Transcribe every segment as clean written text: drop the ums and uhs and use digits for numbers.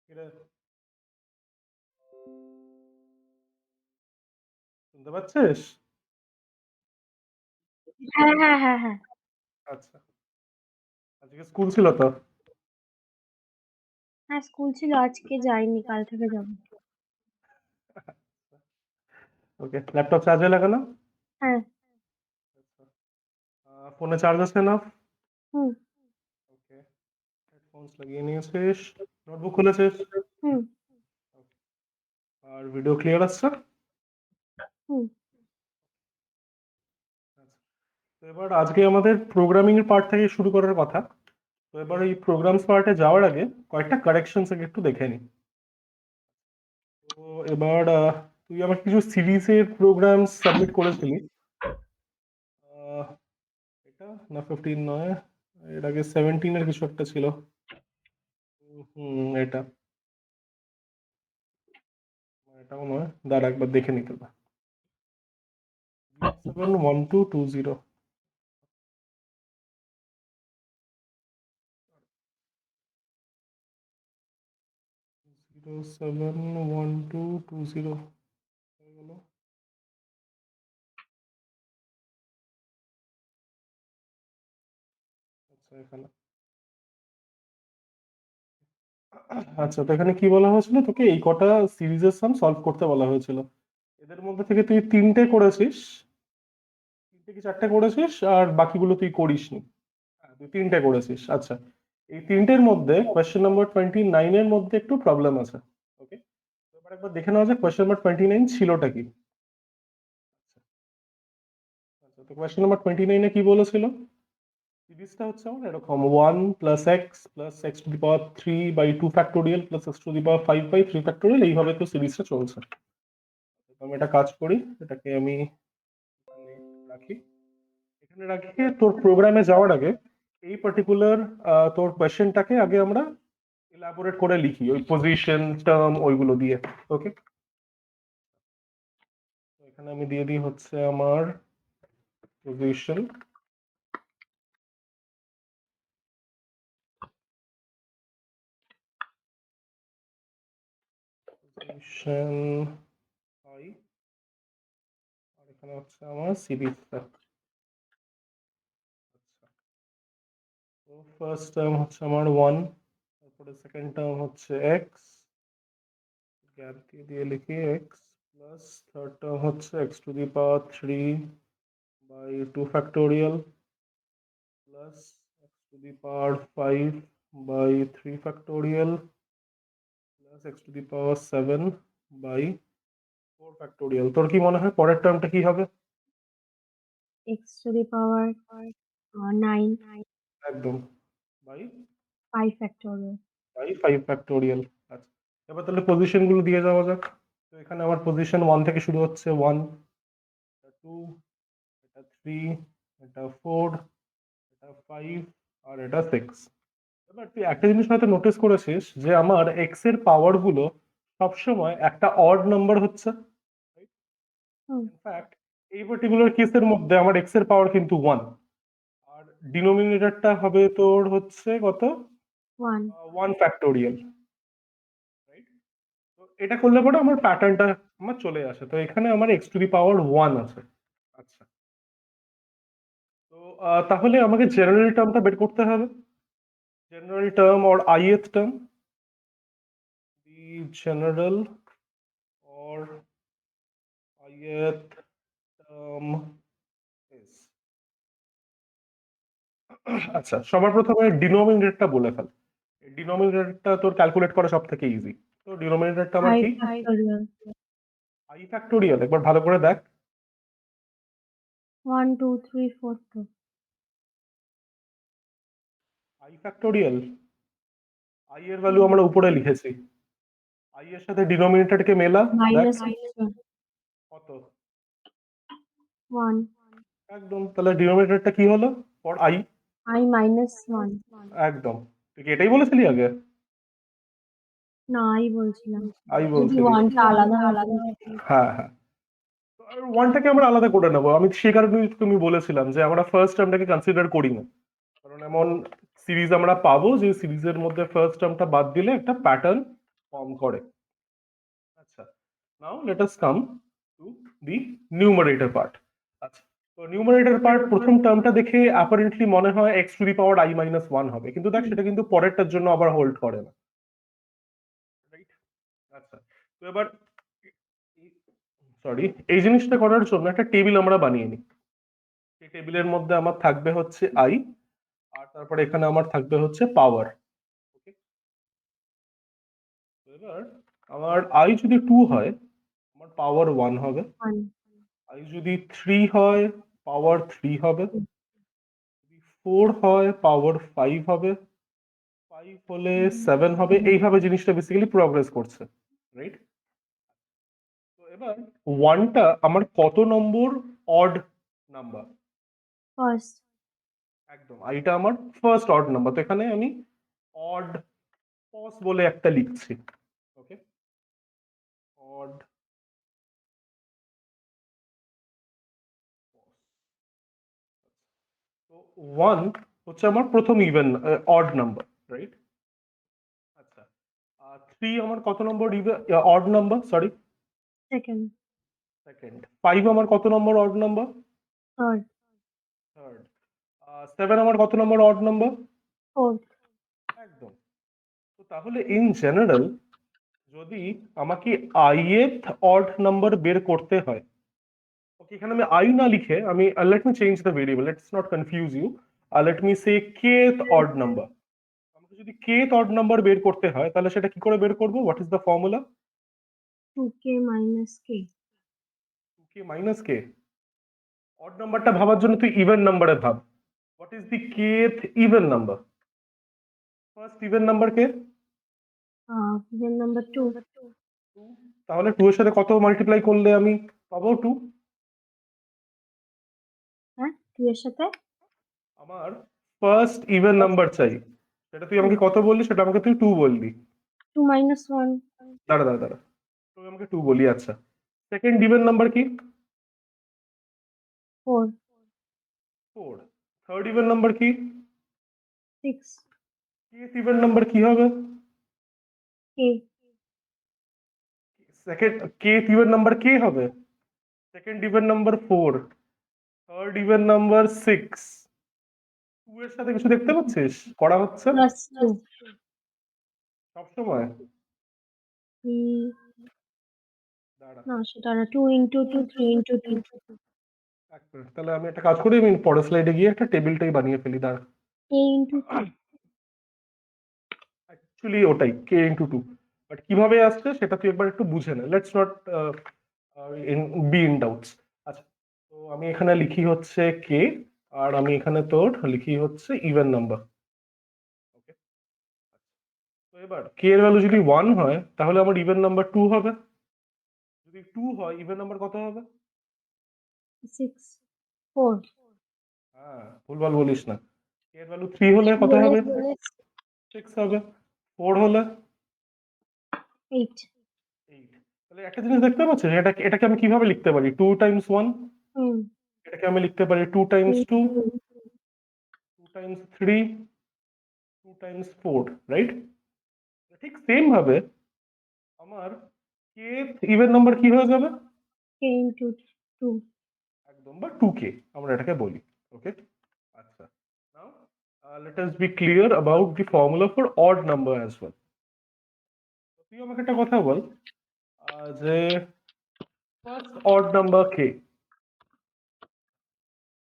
কিরে, শুনতে পাচ্ছিস? হ্যাঁ হ্যাঁ হ্যাঁ হ্যাঁ আচ্ছা, আজকে স্কুল ছিল তো? হ্যাঁ স্কুল ছিল, আজকে যাইনি, কাল থেকে যাবো। ওকে, ল্যাপটপ চার্জে লাগানো? হ্যাঁ। ফোনে চার্জ আছে না? হুম ওকে, হেডফোনস লাগিয়ে নিয়েছিস? নোটবুক খুলেছিস? হুম আর ভিডিও ক্লিয়ার আসছে? হুম আচ্ছা, তো এবার আজকে আমাদের প্রোগ্রামিং এর পার্ট থেকে শুরু করার কথা। তো এবার এই প্রোগ্রামস পার্টে যাওয়ার আগে কয়েকটা কারেকশনস একটু দেখে নি। তো এবার তুই আমার কিছু সিরিজের প্রোগ্রাম সাবমিট করেছিলি। আহ, এটা না 15 নয়, এর আগে 17 এর কিছু একটা ছিল। এটা এটাও নয়, দাঁড়া একবার দেখে নিতে হবে। 71220 071220 হয়ে গেল। আচ্ছা এখানে, আচ্ছা তো এখানে কি বলা হয়েছিল, তোকে এই কটা সিরিজের সাম সলভ করতে বলা হয়েছিল। এদের মধ্যে থেকে তুই তিনটে করেছিস, তিনটে কি চারটে করেছিস, আর বাকিগুলো তুই করিসনি। হ্যাঁ, তুই তিনটে করেছিস। আচ্ছা, এই তিনটের মধ্যে কোয়েশ্চেন নাম্বার 29 এর মধ্যে একটু প্রবলেম আছে। ওকে, এবার একবার দেখে নেওয়া যাক কোয়েশ্চেন নাম্বার 29 ছিলটা কি। আচ্ছা, তো কোয়েশ্চেন নাম্বার 29 কি বলেছিল? সিরিজটা হচ্ছে আমার এরকম: 1 + x + x⁻³ by 2 factorial plus x⁻5 by 3 factorial, এইভাবে তো সিরিজটা চলছে। তো আমি একটা কাজ করি, এটাকে আমি এখানে রাখি। এখানে রাখি, তোর প্রোগ্রামে যাওয়ার আগে এই পার্টিকুলার তোর কোয়েশ্চেনটাকে আগে আমরা ইলাবোরেট করে লিখি, ওই পজিশন টার্ম ওইগুলো দিয়ে। ওকে, তো এখানে আমি দিয়ে দিই হচ্ছে আমার পজিশন পজিশন আই, আর এখানে হচ্ছে আমার সিরিজটা। তো ফার্স্ট টার্ম হচ্ছে আমার 1, তারপরে সেকেন্ড টার্ম হচ্ছে এক্স, গ্যাপ দিয়ে দিয়ে লিখি এক্স, প্লাস থার্ড টার্ম হচ্ছে x⁻³ by 2 factorial plus x⁻5 by 3 factorial plus x⁻7 by 4 factorial. তোর কি মনে হয় পরের টার্মটা কি হবে? x⁻9 একদম, বাই 5 ফ্যাক্টোরিয়াল। 5 ফ্যাক্টোরিয়াল। আচ্ছা, এবার তাহলে পজিশন গুলো দিয়ে যাওয়া যাক। তো এখানে আমার পজিশন 1 থেকে শুরু হচ্ছে: 1, এটা 2, এটা 3, এটা 4, এটা 5, আর এটা 6। এবার তুই একটা জিনিস হয়তো নোটিস করেছিস যে আমার এক্স এর পাওয়ার গুলো সবসময় একটা অড নাম্বার হচ্ছে। হুম ইনফ্যাক্ট এই পার্টিকুলার কেসের মধ্যে আমার এক্স এর পাওয়ার কিন্তু 1, আর ডিনোমিনেটরটা হবে তোর হচ্ছে কত? 1 1 ফ্যাক্টোরিয়াল, রাইট? তো এটা করলে পরে আমার প্যাটার্নটা আমার চলে আসে। তো এখানে আমার x⁻1 আছে। আচ্ছা, তো তাহলে আমাকে জেনারেল টার্মটা বের করতে হবে। General term or ith term, the general or ith term is, আচ্ছা সবার প্রথমে ডিনোমিনেটরটা বলে ফেল। ডিনোমিনেটরটা তোর ক্যালকুলেট করা সব থেকে ইজি। তো ডিনোমিনেটরটা আমার 5 কি? ফ্যাক্টোরিয়াল। আই ফ্যাক্টোরিয়াল, একবার ভালো করে দেখ। 1 2 3 4 2 আই ফ্যাক্টোরিয়াল, আই এর ভ্যালু আমরা উপরে লিখেছি, আই এর সাথে ডিনোমিনেটরকে মেলা। দেখ -6 কত। 1 একদম, তাহলে ডিনোমিনেটরটা কি হলো? For I. I -1। একদম, তুই কি এটাই বলেছিলি আগে? না, I বলছিলাম। আই যদি বলছিলি? 1 টা আলাদা হয় তাহলে। হ্যাঁ হ্যাঁ, ওয়ানটাকে আমরা আলাদা করে নেবো। আমি সে কারণেই তুমি বলেছিলাম যে আমরা ফার্স্ট টার্মটাকে কনসিডার করি না, কারণ এমন সিরিজ আমরা পাবো যে সিরিজের মধ্যে ফার্স্ট টার্মটা বাদ দিলে একটা প্যাটার্ন ফর্ম করে। আচ্ছা, now let us come to the numerator part. আচ্ছা, তো নিউমারেটর পার্ট প্রথম টার্মটা দেখে অ্যাপারেন্টলি মনে হয় x two the power i minus 1 হবে, কিন্তু দেখ সেটা কিন্তু পরেরটার জন্য আবার হোল্ড করে না, রাইট? আচ্ছা, তো এবার সরি, এই জিনিসটা করার জন্য একটা টেবিল আমরা বানিয়ে নিই। সেই টেবিলের মধ্যে আমার থাকবে হচ্ছে i, আর তারপরে এখানে আমার থাকবে হচ্ছে পাওয়ার। ওকে, তো এবার আমার i যদি 2 হয়, আমার পাওয়ার 1 হবে। 1 i যদি 3 হয়, পাওয়ার 3 হবে। যদি 4 হয়, পাওয়ার 5 হবে। 5 হলে 7 হবে। এইভাবে জিনিসটা বেসিক্যালি প্রগ্রেস করছে, রাইট? তো এবার 1টা আমার কত নম্বর অড নাম্বার? ফার্স্ট একদম, এটা আমার ফার্স্ট অড নাম্বার। তো এখানে আমি অড পস বলে একটা লিখছি। ওকে, অড তো 1 হচ্ছে আমার প্রথম ইভেন অড নাম্বার, রাইট? আচ্ছা, 3 আমার কত number odd number? Sorry, second second. 5 আমার কত number odd number? Third third. 7 আমার কত নম্বর অড নাম্বার? ফোর্থ একদম। তো তাহলে ইন জেনারেল যদি আমাকে ith অড নাম্বার বের করতে হয়, ওকে, এখানে আমি আই না লিখে আমি let me change the variable, let's not confuse you, let me say kth odd number. আমাকে যদি kth অড নাম্বার বের করতে হয় তাহলে সেটা কি করে বের করব? What is the formula? 2k minus k 2k minus K. Odd নাম্বারটা ভাবার জন্য তুই ইভেন নাম্বারে ভাব। What is the kth even number? First even number K? even number 2 2। তাহলে 2 এর সাথে কত মাল্টিপ্লাই করলে আমি পাবো 2? হ্যাঁ 2 এর সাথে আমার ফার্স্ট ইভেন নাম্বার চাই, সেটা তুই আমাকে কত বললি? সেটা আমাকে তুই 2 বললি। 2 minus 1 দাঁড়া দাঁড়া দাঁড়া, তুই আমাকে 2 বলি। আচ্ছা, সেকেন্ড ইভেন নাম্বার কি? 4 4। থার্ড ইভেন নাম্বার কি? 6 কেথ ইভেন নাম্বার কি হবে? k সেকেন্ড কেথ ইভেন নাম্বার কে হবে? Second even number 4, third even number 6। 2 এর সাথে কিছু দেখতে পাচ্ছিস করা হচ্ছে plus 2 সবসময়? 3 দাঁড়া না সেটা না 2 into 2 3 into 2 এক মিনিট, তাহলে আমি একটা কাজ করি, আমি পরের স্লাইডে গিয়ে একটা টেবিলটাই বানিয়ে ফেলি। দাঁড়া, k into 2 অ্যাকচুয়ালি ওটাই কে ইন্টু 2, বাট কিভাবে আসছে সেটা তুই একবার একটু বুঝে নে, let's not be in doubts. আচ্ছা, তো আমি এখানে লিখি হচ্ছে কে, আর আমি এখানে তোর লিখি হচ্ছে ইভেন নাম্বার। ওকে, তো এবার কে এর ভ্যালু যদি 1 হয় তাহলে আমার ইভেন নাম্বার 2 হবে। যদি 2 হয় ইভেন নাম্বার কত হবে? 6 4 হ্যাঁ, ভুলভাল বলিস না। কে এর ভ্যালু 3 হলে কত হবে? 6 হবে। 4 হলে 8 8। তাহলে একটা জিনিস দেখতে পাচ্ছিস, এটাকে আমি কিভাবে লিখতে পারি? 2 টাইমস 1। হুম এটাকে আমি লিখতে পারি 2 টাইমস 2, 2 টাইমস 3, 2 টাইমস 4, রাইট? ঠিক সেম ভাবে আমার কে ইভেন নাম্বার কি হয়ে যাবে? k into 2 একদম, বা 2k আমরা এটাকে বলি। ওকে, আচ্ছা, now let us be clear about the formula for odd number as well. তুই আমাকে একটা কথা বল, যে ফার্স্ট অড নাম্বার কে?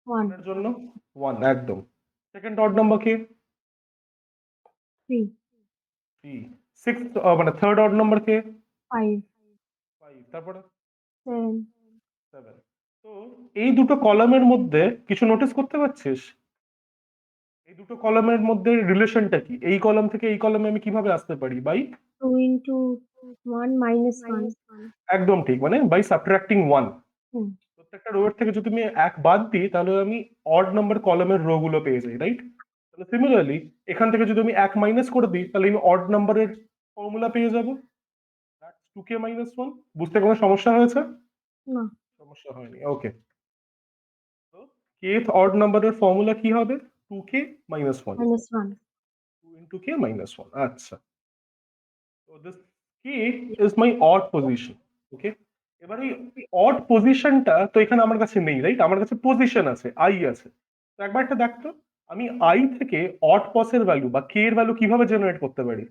1 এর জন্য 1, একদম। সেকেন্ড অড নাম্বার কে? 3 3। সিক্স মানে থার্ড অড নাম্বার কে? 5 5। তারপরে 7 7। তো এই দুটো কলামের মধ্যে কিছু নোটিস করতে পারছিস? এই দুটো কলামের মধ্যে রিলেশনটা কি? এই কলাম থেকে এই কলামে আমি কিভাবে আসতে পারি? বাই 2 into 1 minus 1 একদম ঠিক, মানে বাই সাবট্রাক্টিং 1। হুম প্রত্যেকটা রো এর থেকে যদি আমি এক বাদ দিই তাহলে আমি অড নাম্বার কলামের রো গুলো পেয়ে যাই, রাইট? তাহলে সিমিলারলি এখান থেকে যদি আমি এক মাইনাস করে দিই তাহলে আমি অড নাম্বারের ফর্মুলা পেয়ে যাবো, 2k মাইনাস 1। বুঝতে কোনো সমস্যা হয়েছে? না সমস্যা হয়নি, ওকে। তো kth অড নাম্বারের ফর্মুলা কি হবে? 2k minus 1, minus 1 2 into k minus 1। আচ্ছা, তো this k k is my odd position. Okay, এবার এই অড পজিশনটা তো এখানে আমার কাছে নেই, রাইট? আমার কাছে পজিশন আছে, আই আছে। তো একবার একটা দেখতো, আমি আই থেকে অড পসের ভ্যালু বা কে এর ভ্যালু কিভাবে জেনারেট করতে পারি?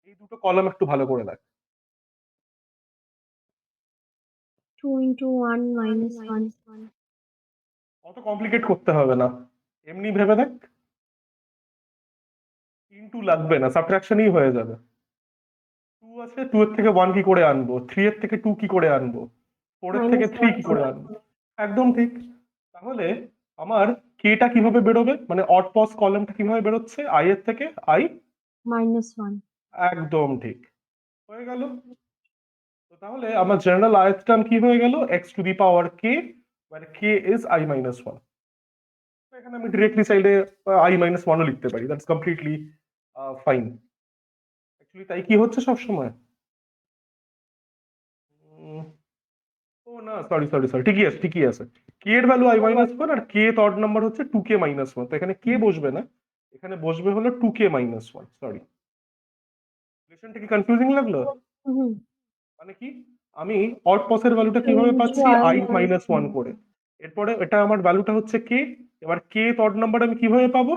এই দুটো কলাম একটু ভালো করে দেখ। 2 into 1 minus 1. অত কমপ্লিকেট করতে হবে না, এমনি ভেবে দেখ। ইনটু লাগবে না, সাবট্রাকশনই হয়ে যাবে। 2 আছে, 2 এর থেকে 1 কি করে আনবো, 3 এর থেকে 2 কি করে আনবো, 4 এর থেকে Minus 3 1. কি করে আনবো। একদম ঠিক। তাহলে আমার কেটা কিভাবে বেরোবে, মানে অড পস কলামটা কিভাবে বেরোচ্ছে, আই এর থেকে আই। Minus 1. একদম ঠিক, হয়ে গেল। তো তাহলে আমার জেনারেল আইথ টার্ম কি হয়ে গেল, এক্স টু দি পাওয়ার কে, মানে K is I minus one. এখানে আমি ডিরেক্টলি চাইলে আই মাইনাস ওয়ানও লিখতে পারি, দ্যাটস কমপ্লিটলি ফাইন। অ্যাকচুয়ালি তাই কি হচ্ছে সব সময়। ও না, সরি সরি সরি, ঠিকই আছে ঠিকই আছে। কে এর ভ্যালু আই মাইনাস ওয়ান, আর কে অড নাম্বার হচ্ছে 2k মাইনাস ওয়ান। তো এখানে কে বসবে না, এখানে বসবে হলো 2k মাইনাস ওয়ান। সরি, রিলেশনটা কি কনফিউজিং লাগলো? হুম। মানে কি, আমি অড পসের ভ্যালুটা 2 কিভাবে into পাচ্ছি, I I minus minus one 1. করে। এরপরে এটা আমার ভ্যালুটা হচ্ছে কে, এবার কে অড নাম্বার আমি কিভাবে পাবো,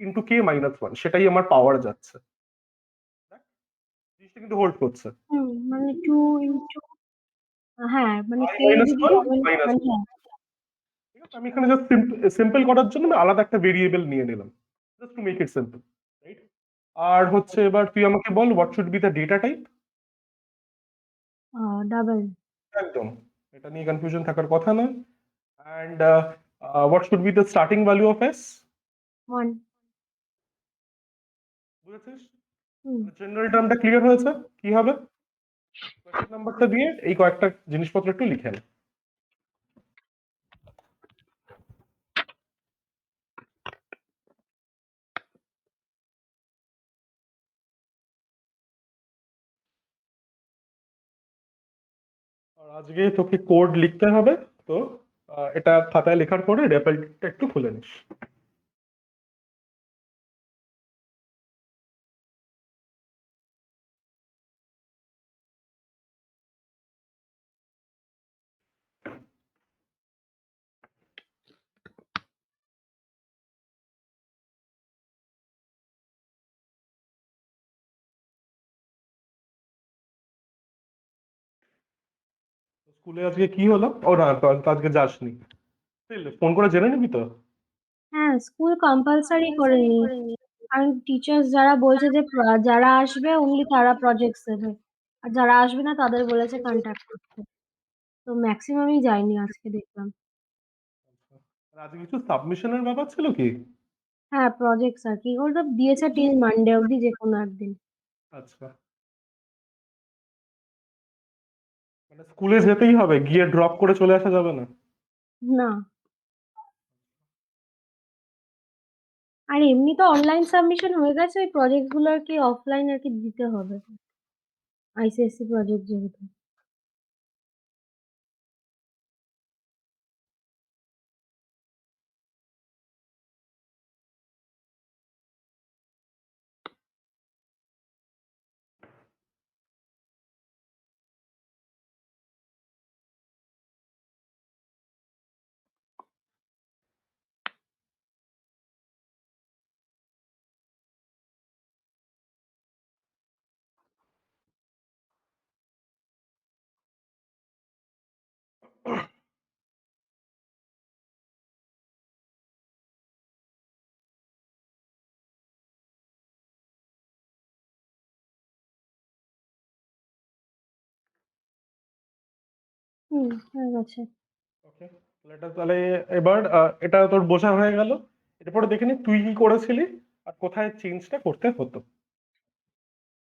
ইন্টু কে মাইনাস ওয়ান, সেটাই আমার পাওয়ার যাচ্ছে। দেখ, জিনিসটা কিন্তু হোল্ড করছে। মানে 2 into, হ্যাঁ মানে আই কে মাইনাস যদি ওয়ান আমি মাইনাস, মানে হ্যাঁ। ঠিক আছে, আমি এখানে জাস্ট সিম্পল করার জন্য আমি আলাদা একটা ভেরিয়েবল নিয়ে নিলাম, just to make it simple, right? আর হচ্ছে এবার তুই আমাকে বল, what should be the data type. Double. একদম, এটা নিয়ে কনফিউশন থাকার কথা না। And what should be the starting value of s. 1. বুঝেছিস? হুম। জেনারেল টার্মটা ক্লিয়ার হয়েছে, কি হবে? কোয়েশ্চেন নাম্বারটা দিয়ে এই কয়েকটা জিনিসপত্র একটু লিখে নে। আর আজকে তোকে কোড লিখতে হবে, তো এটা খাতায় লেখার পরে রেপেলটা একটু খুলে নিস। স্কুলে আজকে কি হলো? ও না, তো আজকে যাসনি, ফোন করে জেনে নিবি তো। হ্যাঁ, স্কুল কম্পালসারি করেনি। কারণ টিচার্স যারা বলছে যে যারা আসবে অনলি তারা প্রজেক্টস দেবে, আর যারা আসবে না তাদের বলেছে কন্ট্যাক্ট করতে। তো ম্যাক্সিমামই যায়নি আজকে দেখলাম। আর আজকে কিছু সাবমিশনের ব্যাপার ছিল কি? হ্যাঁ, প্রজেক্টস আর কি ওটা দিয়েছে টিল মানডে অবধি যে কোনো একদিন। আচ্ছা, মানে স্কুলে যেতেই হবে, গিয়ে ড্রপ করে চলে আসা যাবে না? না, আর এমনি তো অনলাইন সাবমিশন হয়ে গেছে, ওই প্রজেক্ট গুলো আর কি অফলাইন আর কি দিতে হবে, আইসিএসসি প্রজেক্ট যেহেতু। হয়ে গেছে। ওকে, তাহলে এবার এটা তোর বোঝা হয়ে গেল। এরপরে দেখে নি তুই কি করেছিলি আর কোথায় চেঞ্জটা করতে হতো।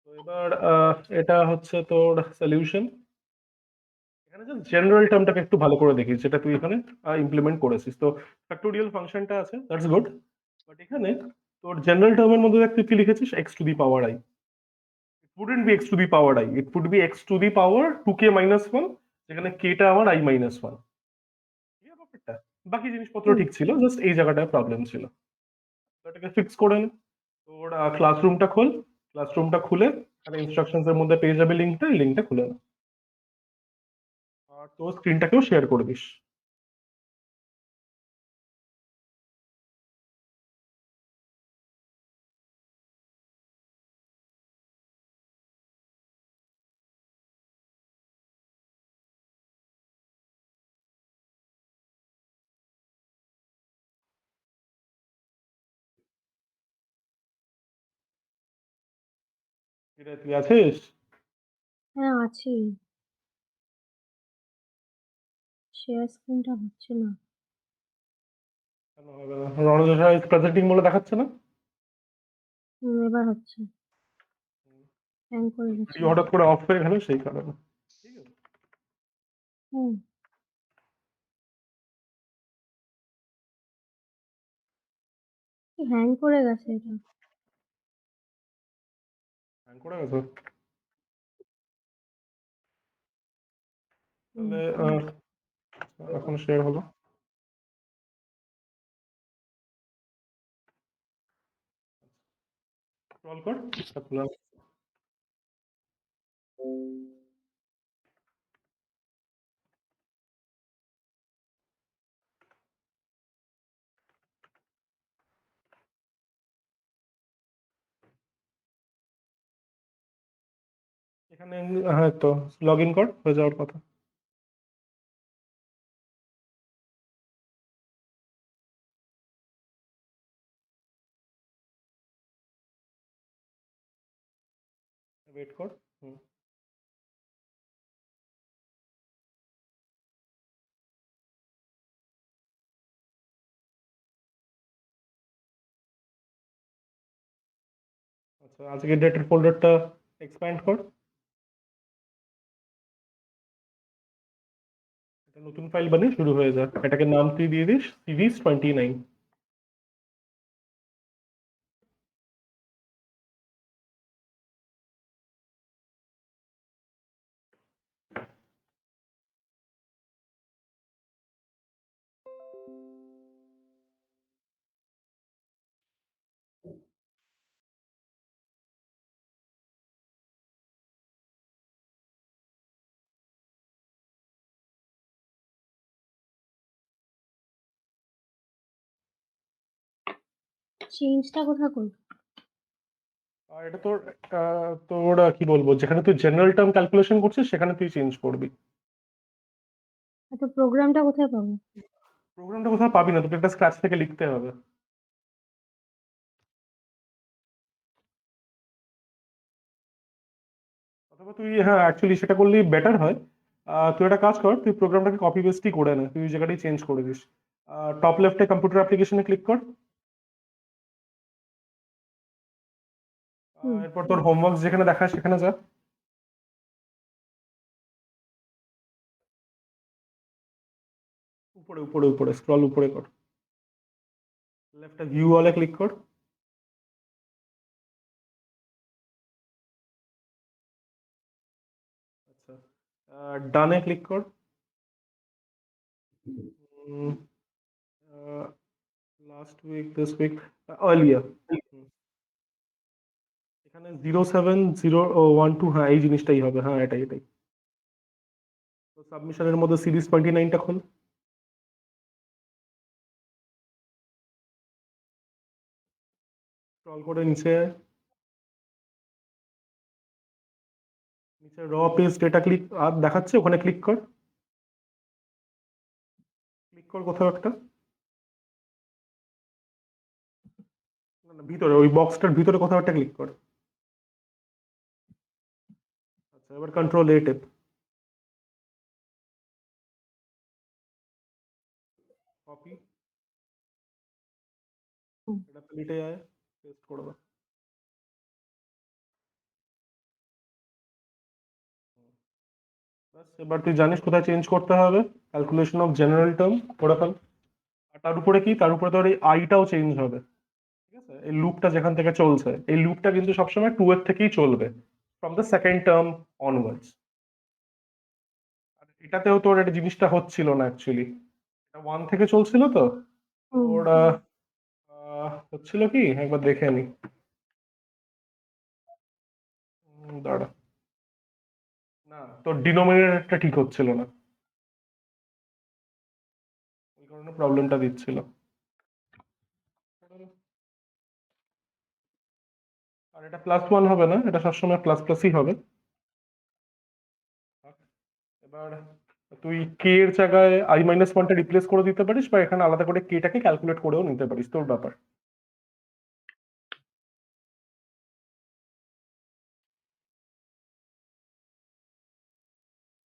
তো এবার এটা হচ্ছে তোর সলিউশন। এখানে জাস্ট জেনারেল টার্মটাকে একটু ভালো করে দেখিস, যেটা তুই এখানে ইমপ্লিমেন্ট করেছিস। তো ফ্যাক্টোরিয়াল ফাংশনটা আছে, দ্যাটস গুড। বাট এখানে তোর জেনারেল টার্মের মধ্যে দেখ তুই কি লিখেছিস, x to the power i. It wouldn't be x to the power I, it would be x to the power 2k minus 1, যেখানে k টা আমার i minus 1। ঠিক আছে ব্যাপারটা? বাকি জিনিসপত্র হুম। ঠিক ছিল, জাস্ট এই জায়গাটায় প্রবলেম ছিল। তো এটাকে ফিক্স করে নে। তোর ক্লাসরুমটা খোল, ক্লাসরুমটা খুলে তাহলে ইনস্ট্রাকশনস এর মধ্যে পেয়ে যাবে লিঙ্কটা, এই লিঙ্কটা খুলে নাও। আর তোর স্ক্রিনটাকেও শেয়ার করে দিস। কিরে, তুই আছিস? হ্যাঁ, আছি। শেয়ার স্ক্রিনটা হচ্ছে না। কেন হবে না? রণজয় প্রেজেন্টিং বলে দেখাচ্ছে না? এবার হচ্ছে। হ্যাং করে গেছে। ভিডিও হঠাৎ করে অফ হয়ে গেল সেই কারণে। ঠিক আছে। হুম। হ্যাং করে গেছে এটা। হ্যাং করে গেছে? হুম। তাহলে এখন শেয়ার হলো। স্ক্রল কর, এটা খোলা। এখানে হ্যাঁ, তো লগ ইন কর, হয়ে যাওয়ার কথা। ওয়েট কর। হুম। আচ্ছা, আজকে ডেটের ফোল্ডারটা এক্সপ্যান্ড কর। একটা নতুন ফাইল বানিয়ে শুরু হয়ে যাক। এটাকে নাম তুই দিয়ে দিস সিরিজ 29। চেঞ্জটা কোথায় করব? আর এটা তোর তোর কি বলবো, যেখানে তুই জেনারেল টার্ম ক্যালকুলেশন করছিস সেখানে তুই চেঞ্জ করবি। এত প্রোগ্রামটা কোথায় পাবো? প্রোগ্রামটা কোথাও পাবি না, তোকে একটা স্ক্র্যাচ থেকে লিখতে হবে। অথবা তুই, হ্যাঁ অ্যাকচুয়ালি সেটা করলেই বেটার হয়। তুই একটা কাজ কর, তুই প্রোগ্রামটাকে কপি পেস্টই করে নে, তুই ওই জায়গাটাই চেঞ্জ করে দিস। টপ লেফটে কম্পিউটার অ্যাপ্লিকেশনে ক্লিক কর। হুম। এরপর তোর হোমওয়ার্ক যেখানে দেখায় সেখানে যা। উপরে উপরে উপরে স্ক্রল উপরে কর। লেফটে ভিউ অলে ক্লিক কর। আচ্ছা, ডানে ক্লিক কর। Last week, this week, earlier. এখানে 0701 2, হ্যাঁ এই জিনিসটাই হবে, হ্যাঁ এটাই এটাই। তো সাবমিশনের মধ্যে সিরিজ 29টা খোল। স্ক্রল করে নিচে আয়। নিচে র পেজ ডেটা ক্লিক আর দেখাচ্ছে, ওখানে ক্লিক কর। ক্লিক কর কোথাও একটা। না না, ভিতরে ওই বক্সটার ভিতরে কোথাও একটা ক্লিক কর। আচ্ছা, এবার কন্ট্রোল 8 টেপ। কপি, হুম। এটা প্লেটে আয়, পেস্ট করে দাও। ব্যাস, এবার তুই জানিস কোথায় চেঞ্জ করতে হবে। ক্যালকুলেশন অফ জেনারেল টার্ম করে ফেল। আর তার উপরে কি, তার উপরে তোর এই আইটাও চেঞ্জ হবে। ঠিক আছে, এই লুপটা যেখান থেকে চলছে, এই লুপটা কিন্তু সবসময় 2 এর থেকেই চলবে, from the second term onwards. আর এটাতেও তোর একটা জিনিসটা হচ্ছিল না অ্যাকচুয়ালি, এটা 1 থেকে চলছিল তো। হুম। তোর হচ্ছিল কি একবার দেখে নি। দাঁড়া, না তোর ডিনোমিনেটরটা ঠিক হচ্ছিল না, ওই কারণে প্রবলেমটা দিচ্ছিল। আর এটা +1 হবে না, এটা সবসময় প্লাস প্লাসই হবে। এবার তুই কে এর জায়গায় i-1টা রিপ্লেস করে দিতে পারিস, বা এখানে আলাদা করে কেটাকে ক্যালকুলেট করেও নিতে পারিস, তোর ব্যাপার।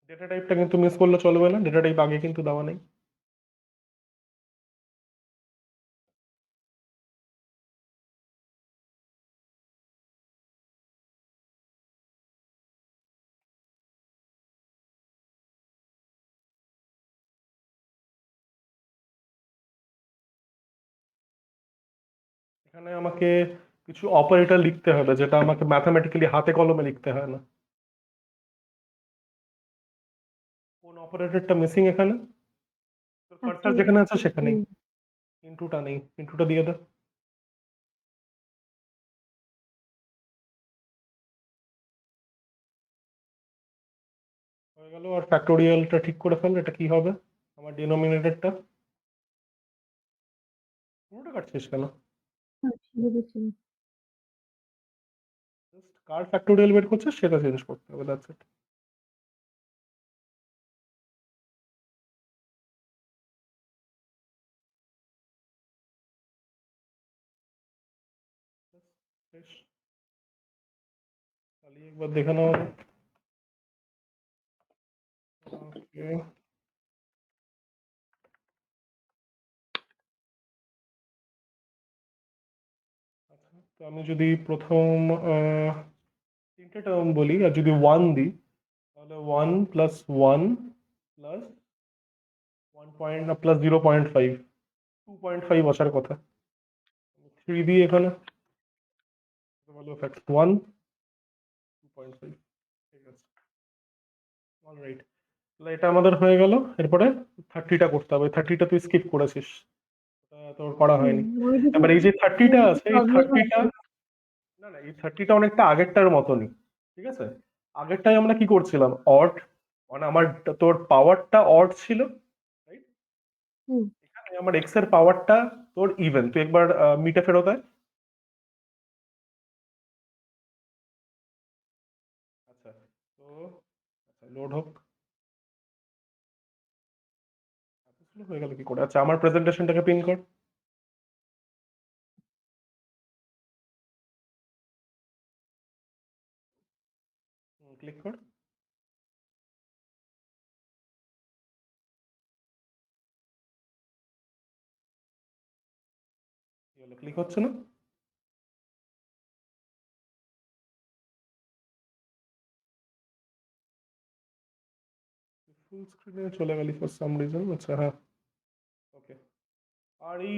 ডেটা টাইপটা কিন্তু মিস করলে চলবে না, ডেটা টাইপ আগে কিন্তু দেওয়া নেই। এখানে আমাকে কিছু অপারেটর লিখতে হবে, যেটা আমাকে ম্যাথামেটিক্যালি হাতে কলমে লিখতে হয় না। কোন অপারেটরটা মিসিং এখানে? তোর কার্সার যেখানে আছে সেখানেই ইনটুটা নেই, ইনটুটা দিয়ে দে। হয়ে গেল। আর ফ্যাক্টোরিয়ালটা ঠিক করে ফেল, এটা কি হবে আমার ডিনোমিনেটরটা? পুরোটা কাটছিস কেন? জাস্ট কার ফ্যাক্টোরিয়াল বের করছিস সেটা চেঞ্জ করতে হবে, দ্যাটস ইট। বেশ, চালিয়ে একবার দেখে নেওয়া যাক। Okay. আচ্ছা, তো আমি যদি প্রথম তিনটে টার্ম বলি আর যদি 1 দিই, তাহলে 1 + 1 + 1 পয়েন্ট + 0.5, 2.5 আসার কথা। 3 দিই এখানে, ভালো ফ্যাক্ট 1, 2.5। ঠিক আছে, অলরাইট। তাহলে এটা আমাদের হয়ে গেল। এরপরে 30টা করতে হবে, 30টা তুই স্কিপ করেছিস, ওটা তোর করা হয়নি। এবার এই যে 30টা আছে, এই 30টা, না না, এই 30টা অনেকটা আগেরটার মতনই, ঠিক আছে? আগেরটাই আমরা কি করছিলাম, অড, মানে আমার তোর পাওয়ারটা অড ছিল, রাইট? এখানে আমার এক্স এর পাওয়ারটা তোর ইভেন। তুই একবার মিটে ফেরত আয়। আচ্ছা, তো আচ্ছা লোড হোক। এত slow হয়ে গেল কি করে? আচ্ছা, আমার প্রেজেন্টেশনটাকে পিন কর, ক্লিক কর। কি হলো, ক্লিক হচ্ছে না? ফুল স্ক্রিনে চলে গেলি ফর সাম রিজন। আচ্ছা, হ্যাঁ, ওকে। আর এই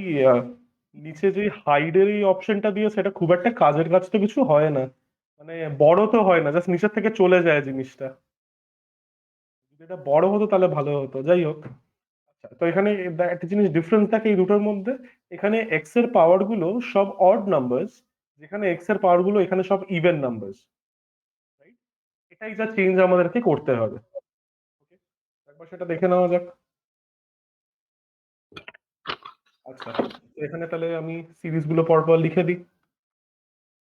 নিচে যে হাইডের এই অপশনটা দিয়ে, সেটা খুব একটা কাজের কাজ তো কিছু হয় না, মানে বড় তো হয় না, জাস্ট নিচের থেকে চলে যায় জিনিসটা। যদি এটা বড় হতো তাহলে ভালো হতো, যাই হোক। আচ্ছা, তো এখানে একটা জিনিস ডিফারেন্স থাকে এই দুটোর মধ্যে। এখানে এক্স এর পাওয়ার গুলো সব অড নাম্বারস, যেখানে এক্স এর পাওয়ার গুলো এখানে সব ইভেন নাম্বারস, রাইট? এটাই যা চেঞ্জ আমাদেরকে করতে হবে। ওকে, একবার সেটা দেখে নেওয়া যাক। আচ্ছা, তো এখানে তাহলে আমি সিরিজ গুলো পরপর লিখে দিই।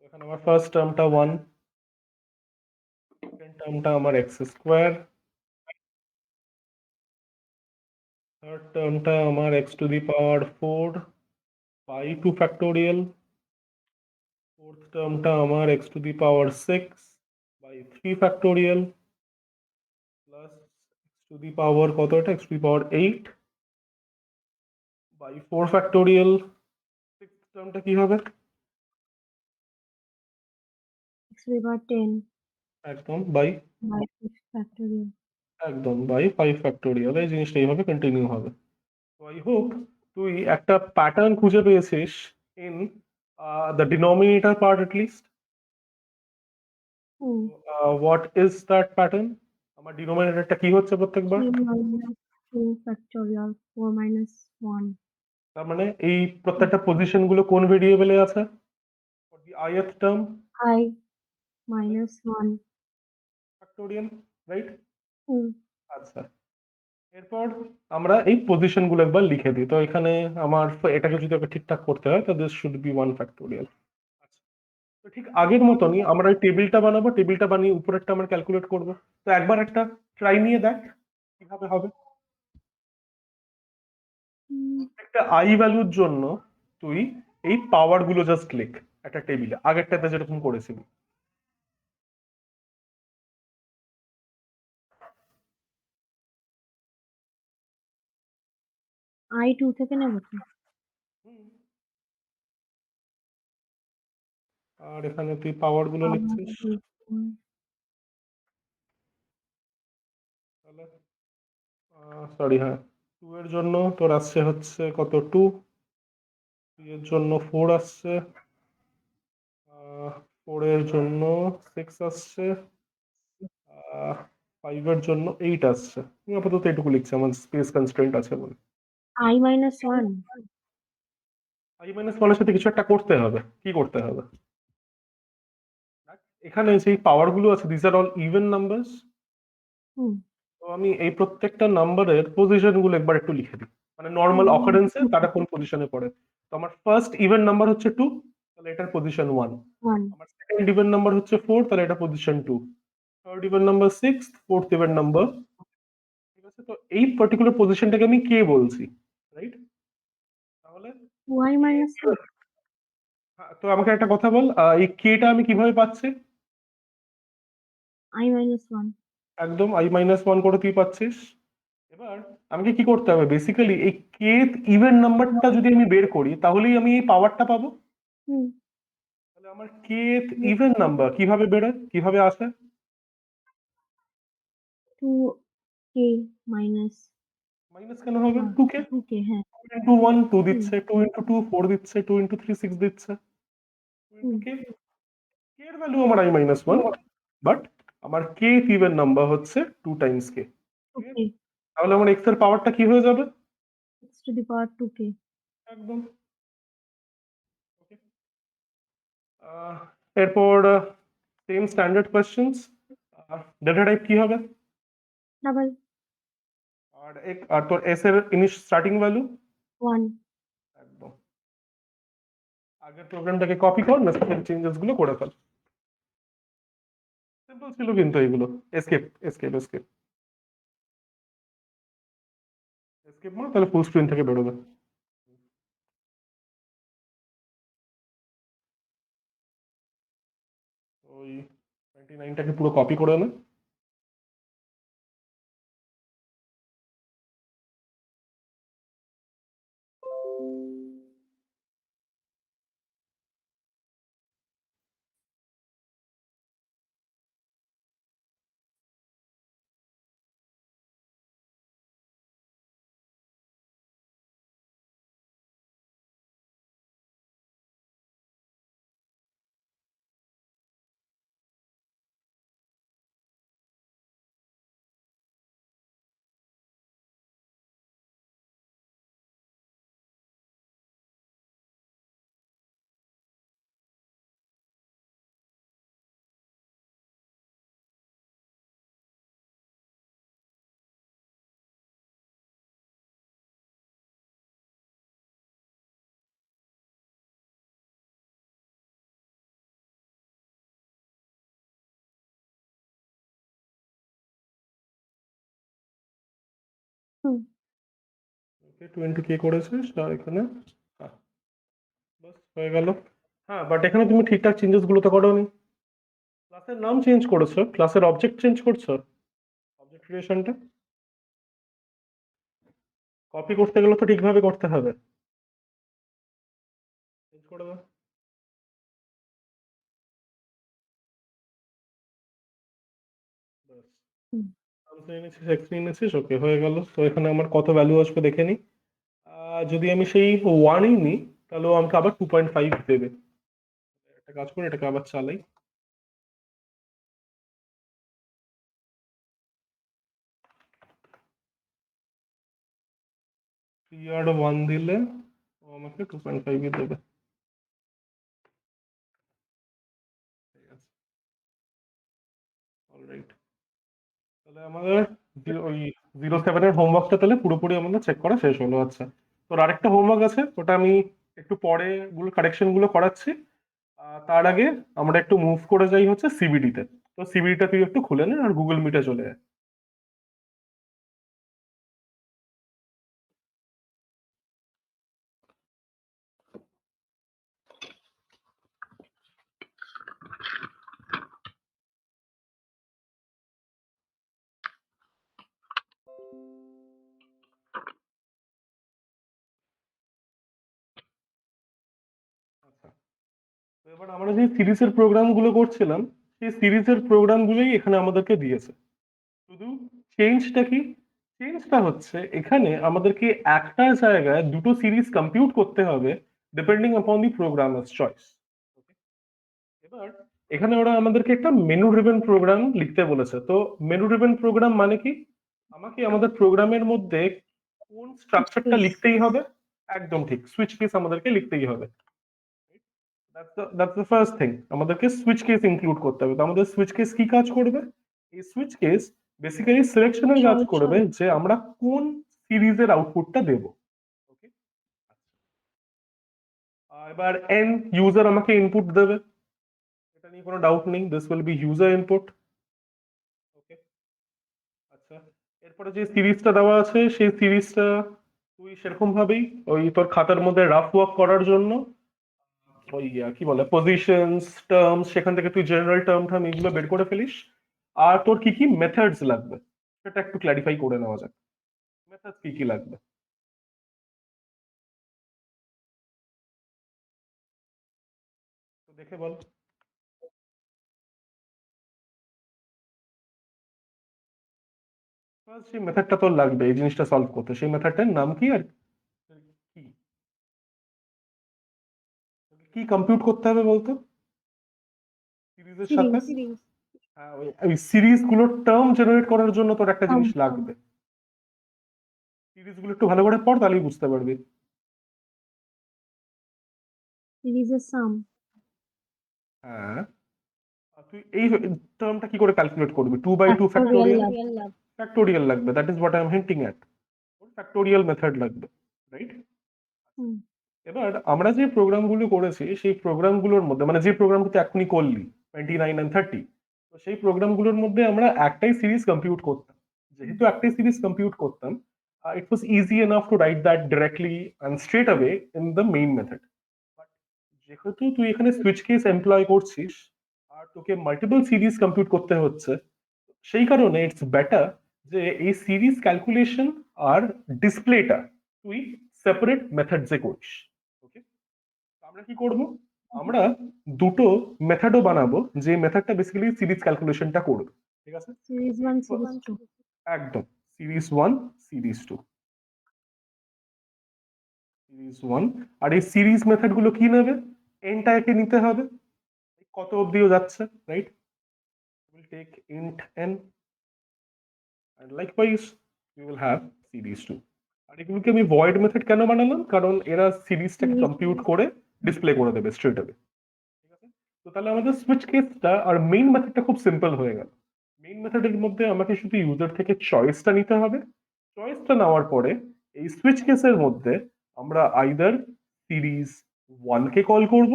এখানে আমার ফার্স্ট টার্মটা 1, সেকেন্ড টার্মটা আমার x², থার্ড টার্মটা আমার x⁴ বাই 2 ফ্যাক্টোরিয়াল, ফোর্থ টার্মটা আমার x⁶ বাই 3 ফ্যাক্টোরিয়াল, প্লাস কত এটা, x⁸ বাই 4 ফ্যাক্টোরিয়াল। সিক্স টার্মটা কি হবে? x⁻10 একদম বাই, by 6 factorial. একদম বাই 5 ফ্যাক্টোরিয়াল। এই জিনিসটা এইভাবে কন্টিনিউ হবে। তো আই হোপ তুই একটা প্যাটার্ন খুঁজে পেয়েছিস in the denominator part at least. What is that pattern? আমার ডিনোমিনেটরটা কি হচ্ছে প্রত্যেকবার? 3 minus 2 factorial 4 minus 1 তার মানে এই প্রত্যেকটা পজিশন গুলো কোন ভেরিয়েবলে আছে? For the ith term, I minus 1 factorial, right? হুম। আচ্ছা, এরপর আমরা এই পজিশন গুলো একবার লিখে দিই। তো এখানে আমার এটাকে যদি ওকে ঠিকঠাক করতে হয় তো দিস শুড বি 1 ফ্যাক্টোরিয়াল। আচ্ছা, তো ঠিক আগের মতনই আমরা এই টেবিলটা বানাবো, টেবিলটা বানিয়ে উপরেরটা আমরা ক্যালকুলেট করব। তো একবার একটা ট্রাই নিয়ে দেখ কিভাবে হবে। হুম, একটা আই ভ্যালুর জন্য তুই এই পাওয়ার গুলো জাস্ট লিখ একটা টেবিলে, আগেরটাতে যেরকম করেছিলি। I2 থেকে নেব তো? হুম। আর এখানে তুই পাওয়ার গুলো আবার লিখছিস, তাহলে সরি, হ্যাঁ, 2 এর জন্য তোর আসছে হচ্ছে কত, 2, 3 এর জন্য 4 আসছে, 4 এর জন্য 6 আসছে, 5 এর জন্য 8 আসছে। আমি আপাতত এটুকু লিখছি, আমার স্পেস কনস্ট্রেন্ট আছে বলে। I-1 i মাইনাস ওয়ানের সাথে কিছু একটা করতে হবে, কি করতে হবে? এখানে যে পাওয়ার গুলো আছে this are all even numbers. হুম তো আমি এই প্রত্যেকটা নাম্বারের পজিশন গুলো একবার একটু লিখে দিই, মানে নর্মাল হুম অকারেন্সে তারা কোন পজিশনে পড়ে। তো আমার ফার্স্ট ইভেন নাম্বার হচ্ছে 2, তাহলে এটার পজিশন 1। 1 আমার সেকেন্ড ইভেন নাম্বার হচ্ছে 4, তাহলে এটা position 2। Third even number 6, fourth even number, ঠিক আছে? তো এই পার্টিকুলার পজিশনটাকে আমি কে বলছি, রাইট? তাহলে Y-1 হ্যাঁ, তো আমাকে একটা কথা বল, এই কেটা আমি কিভাবে পাচ্ছি? I-1 একদম i-1 করে তুই পাচ্ছিস। এবার আমাকে কি করতে হবে, বেসিক্যালি এই kth ইভেন নাম্বারটা যদি আমি বের করি তাহলেই আমি এই পাওয়ারটা পাবো। হুম তাহলে আমার kth ইভেন নাম্বার কিভাবে বেরোয়, কিভাবে আসে? 2k minus মাইনাস কেন হবে, 2k 2k, হ্যাঁ। ইন্টু 1 2 হুম দিচ্ছে, 2 ইন্টু 2 4 দিচ্ছে, 2 ইন্টু 3 6 দিচ্ছে, 2 ইন্টু হুম k, k এর ভ্যালু আমার i-1, বাট আমার kth ইভেন নাম্বার হচ্ছে 2 টাইমস k। ঠিক আছে, ওকে, তাহলে আমার x এর পাওয়ারটা কি হয়ে যাবে? x to the power 2k। একদম। Okay. এরপর same standard questions, data type কি হবে? ডাবল আর তোর এস এর স্টার্টিং ভ্যালু? 1। একদম। আগের প্রোগ্রামটাকে কপি কর, নেসেসারি চেঞ্জেস গুলো করে ফেল। সিম্পল ছিল কিন্তু এগুলো। এসকেপ, এসকেপ, এসকেপ, এসকেপ মার, তাহলে ফুল স্ক্রিন থেকে বেরোবে। ওই 29টাকে পুরো কপি করে নে। হুম ওকে, 20 কে করেছিস আর এখানে, হ্যাঁ, বাস হয়ে গেল। হ্যাঁ, বাট এখানে তুমি ঠিকঠাক চেঞ্জেস গুলো তো করোনি। ক্লাসের নাম চেঞ্জ করেছো, ক্লাসের অবজেক্ট চেঞ্জ করছো, অবজেক্ট ক্রিয়েশনটা কপি করতে গেলে তো ঠিকভাবে করতে হবে। চেঞ্জ করে দাও। ব্যাস, হুম নাম নিয়ে নিয়েছিস, এক্স নিয়ে নিয়েছিস, ওকে হয়ে গেল। তো এখানে আমার কত ভ্যালু আসবে দেখে নিই। যদি আমি সেই 1ই নিই তাহলে ও আমাকে আবার 2.5 দেবে। একটা কাজ করে এটাকে আবার চালাই। 3 আর 1 দিলে ও আমাকে 2.5 দেবে। ঠিক আছে, অলরাইট। তাহলে আমাদের ওই 07-এর হোমওয়ার্কটা তাহলে পুরোপুরি আমাদের চেক করা শেষ হলো। আচ্ছা, তোর আরেকটা হোমওয়ার্ক আছে, ওটা আমি একটু পরে কারেকশন গুলো করাচ্ছি। তার আগে আমরা একটু মুভ করে যাই হচ্ছে সিবিডি তে। তো সিবিডিটা তুই একটু খুলে নে আর গুগল মিটে চলে আয়। আচ্ছা, তো এবার আমরা যে সিরিজের প্রোগ্রাম গুলো করছিলাম, সেই সিরিজের প্রোগ্রাম গুলোই এখানে আমাদেরকে দিয়েছে। শুধু চেঞ্জটা কি? চেঞ্জটা হচ্ছে এখানে আমাদেরকে একটা জায়গায় দুটো সিরিজ কম্পিউট করতে হবে, ডিপেন্ডিং আপন দি প্রোগ্রামার্স চয়েস। এবার এখানে ওরা আমাদেরকে একটা মেনু ড্রিভেন প্রোগ্রাম লিখতে বলেছে। তো মেনু ড্রিভেন প্রোগ্রাম মানে কি? আমাকে আমাদের প্রোগ্রামের মধ্যে কোন স্ট্রাকচারটা Yes. লিখতেই হবে? একদম ঠিক, সুইচ কেস আমাদেরকে লিখতেই হবে। দ্যাটস দ্য ফার্স্ট থিং, আমাদেরকে সুইচ কেস ইনক্লুড করতে হবে। তো আমাদের সুইচ কেস কি কাজ করবে? এই সুইচ কেস বেসিক্যালি সিলেকশনের কাজ Choice. করবে, যে আমরা কোন সিরিজের আউটপুটটা দেব। ওকে, এবার এন ইউজার আমাকে ইনপুট দেবে, এটা নিয়ে কোনো ডাউট নেই, this will be user input. Okay, আচ্ছা, এরপরে যে সিরিজটা দেওয়া আছে সেই সিরিজটা তুই সেরকম ভাবেই ওই তোর খাতার মধ্যে রাফ ওয়ার্ক করার জন্য ওই কি বলে পজিশনস টার্মস, সেখান থেকে তুই জেনারেল টার্ম এগুলো বের করে ফেলিস। আর তোর কি কি মেথডস লাগবে সেটা একটু ক্ল্যারিফাই করে নেওয়া যাক। মেথডস কি কি লাগবে তো দেখে বল। ফার্স্ট যে মেথডটা তোর লাগবে এই জিনিসটা সলভ করতে, সেই মেথডটার নাম কি আর কি কি কম্পিউট করতে হবে বলতো সিরিজের সাথে? Series. হ্যাঁ, ওই সিরিজ গুলোর টার্ম জেনারেট করার জন্য তোর একটা জিনিস Sum. লাগবে। সিরিজ গুলো একটু ভালো করে পড়, তাহলেই বুঝতে পারবি। Series is sum. হ্যাঁ, আর তুই এই টার্মটা কি করে ক্যালকুলেট করবি? 2/2 Factorial ফ্যাক্টোরিয়াল? lab. ফ্যাক্টোরিয়াল লাগবে, that is what I am hinting at. Factorial method লাগবে, রাইট? Hmm. এবার আমরা যে প্রোগ্রামগুলো করেছি সেই প্রোগ্রামগুলোর মধ্যে, মানে যে প্রোগ্রামটা তুই এখনই করলি 29 and 30, তো সেই প্রোগ্রামগুলোর মধ্যে আমরা একটাই সিরিজ কম্পিউট করতাম। যেহেতু একটাই সিরিজ কম্পিউট করতাম, it was easy enough to write that directly and straight away in the main method. But যেহেতু তুই এখানে সুইচ কেস এমপ্লয় করছিস আর তোকে মাল্টিপল সিরিজ কম্পিউট করতে হচ্ছে, সেই কারণে ইটস বেটার যে এই সিরিজ ক্যালকুলেশন আর ডিসপ্লেটা তুই সেপারেট মেথডসে করিস। ওকে, আমরা কি করব? আমরা দুটো মেথডও বানাবো, যে মেথডটা বেসিক্যালি সিরিজ ক্যালকুলেশনটা করবে। ঠিক আছে, Series 1, series 2. একদম সিরিজ 1, সিরিজ 2। সিরিজ 1 আর এই সিরিজ মেথড গুলো কি নেবে? এনটা একে নিতে হবে, কত অব্দিও যাচ্ছে, right? Will take int n and likewise we will have series 2। আর এগুলোকে আমি ভয়েড মেথড কেন বানালাম? কারণ এরা সিরিজটাকে Series. কম্পিউট করে ডিসপ্লে করে দেবে স্ট্রেট আওয়ে। ঠিক আছে, তো তাহলে আমাদের সুইচ কেসটা আর মেইন মেথডটা খুব সিম্পল হয়ে গেল। মেইন মেথডের মধ্যে আমাকে শুধু ইউজার থেকে চয়েসটা নিতে হবে। চয়েসটা নেওয়ার পরে এই সুইচ কেসের মধ্যে আমরা আইদার সিরিজ 1 কে কল করব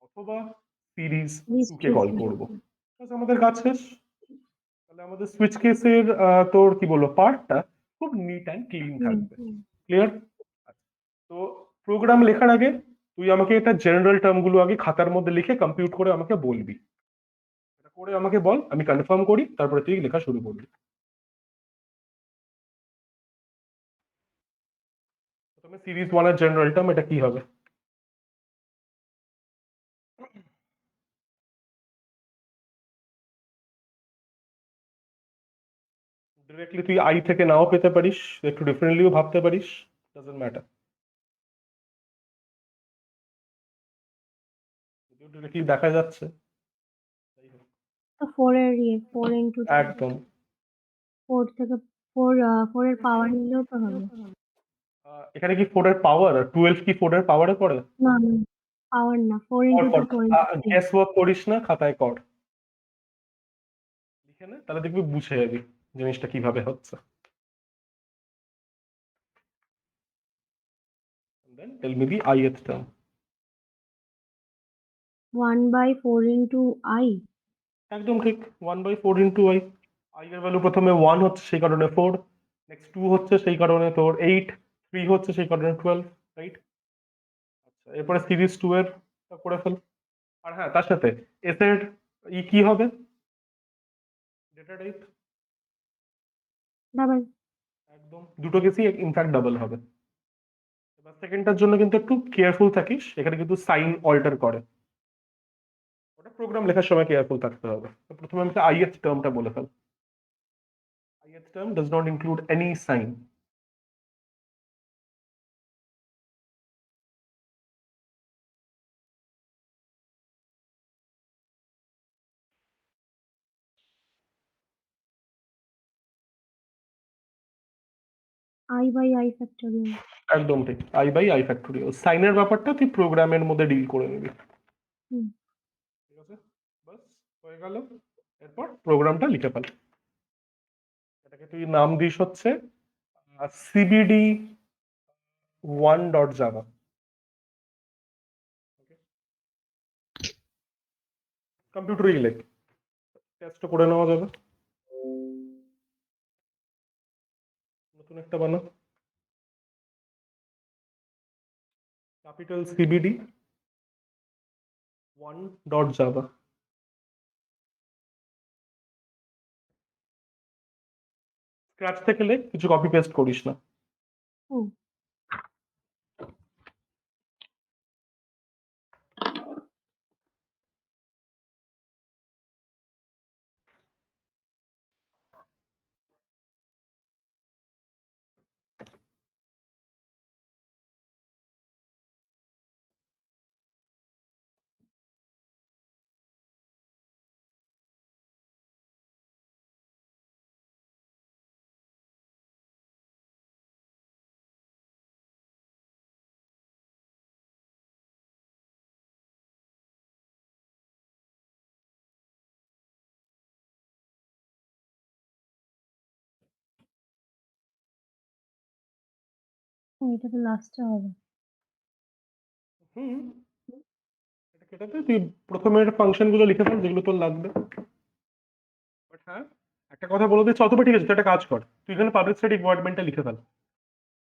অথবা সিরিজ Series 2 কে 2. কল করব। ব্যাস, আমাদের কাজ শেষ। তাহলে আমাদের সুইচ কেসের তোর কি বলবো পার্টটা খুব নিট অ্যান্ড ক্লিন Hmm. থাকবে। ক্লিয়ার? তো প্রোগ্রাম লেখার আগে তুই আমাকে এটা জেনারেল টার্ম গুলো আগে খাতার মধ্যে লিখে কম্পিউট করে আমাকে বলবি। এটা করে আমাকে বল, আমি কনফার্ম করি, তারপরে তুই লেখা শুরু করবি। প্রথমে সিরিজ 1 এর জেনারেল টার্ম এটা কি হবে? ডিরেক্টলি তুই আই থেকে নাও পেতে পারিস, একটু ডিফারেন্টলিও ভাবতে পারিস, ডাজন্ট ম্যাটার। যদিও ডিরেক্টলি দেখা যাচ্ছে, যাই হোক। তো 4 এর 4 into 2. একদম। 4 থেকে 4 এর পাওয়ার নিলেও তো হবে। এখানে কি 4 এর পাওয়ার আর 12 কি 4 এর পাওয়ারে পড়ে? না, না, পাওয়ার না। 4 কর into কর, 2, 4 into 3. গেস ওয়ার্ক করিস না, খাতায় কর, লিখে নে, তাহলে দেখবি বুঝে যাবি জিনিসটা কিভাবে হচ্ছে। Then tell me the ith term. 1/4 into I. একদম ঠিক, 1/4 ইন্টু আই। আই এর ভ্যালু প্রথমে 1 হচ্ছে সেই কারণে 4, নেক্সট 2 হচ্ছে সেই কারণে তোর 8, 3 হচ্ছে সেই কারণে 12, রাইট? আচ্ছা, এরপরে সিরিজ 2 এর টা করে ফেল। আর হ্যাঁ, তার সাথে এস এর কি হবে, ডেটা টাইপ? Double. একদম, দুটো কেসই ইনফ্যাক্ট ডাবল হবে। এবার সেকেন্ডটার জন্য কিন্তু একটু কেয়ারফুল থাকিস, এখানে কিন্তু সাইন অল্টার করে, ওটা প্রোগ্রাম লেখার সময় কেয়ারফুল থাকতে হবে। তো প্রথমে আমি ith টার্মটা বলে fail. ith term does not include any sign. I by I factorial. একদম ঠিক, আই বাই আই ফ্যাক্টোরিয়াল। সাইনের ব্যাপারটা তুই প্রোগ্রামের মধ্যে ডিল করে নিবি, হুম। ঠিক আছে? বাস, হয়ে গেল। এরপর প্রোগ্রামটা লিখে ফেল। এটাকে তুই নাম দিস হচ্ছে সিবিডি 1.java। কম্পিউটারই লেখ, টেস্ট করে নেওয়া যাবে। নতুন একটা বানা, ক্যাপিটাল সিবিডি 1.java। স্ক্র্যাচ থেকে লেখ, কিছু কপি পেস্ট করিস না। হুম। এটা তো লাস্টে হবে। হুম, এটা কেটাতে তুই প্রথমে ফাংশন গুলো লিখে ফেল যেগুলো তোর লাগবে। বাট হ্যাঁ, একটা কথা বলে দিচ্ছি, অথবা ঠিক আছে তুই একটা কাজ কর, তুই এখানে পাবলিক স্ট্যাটিক ভয়েড মেইনটা লিখে ফেল।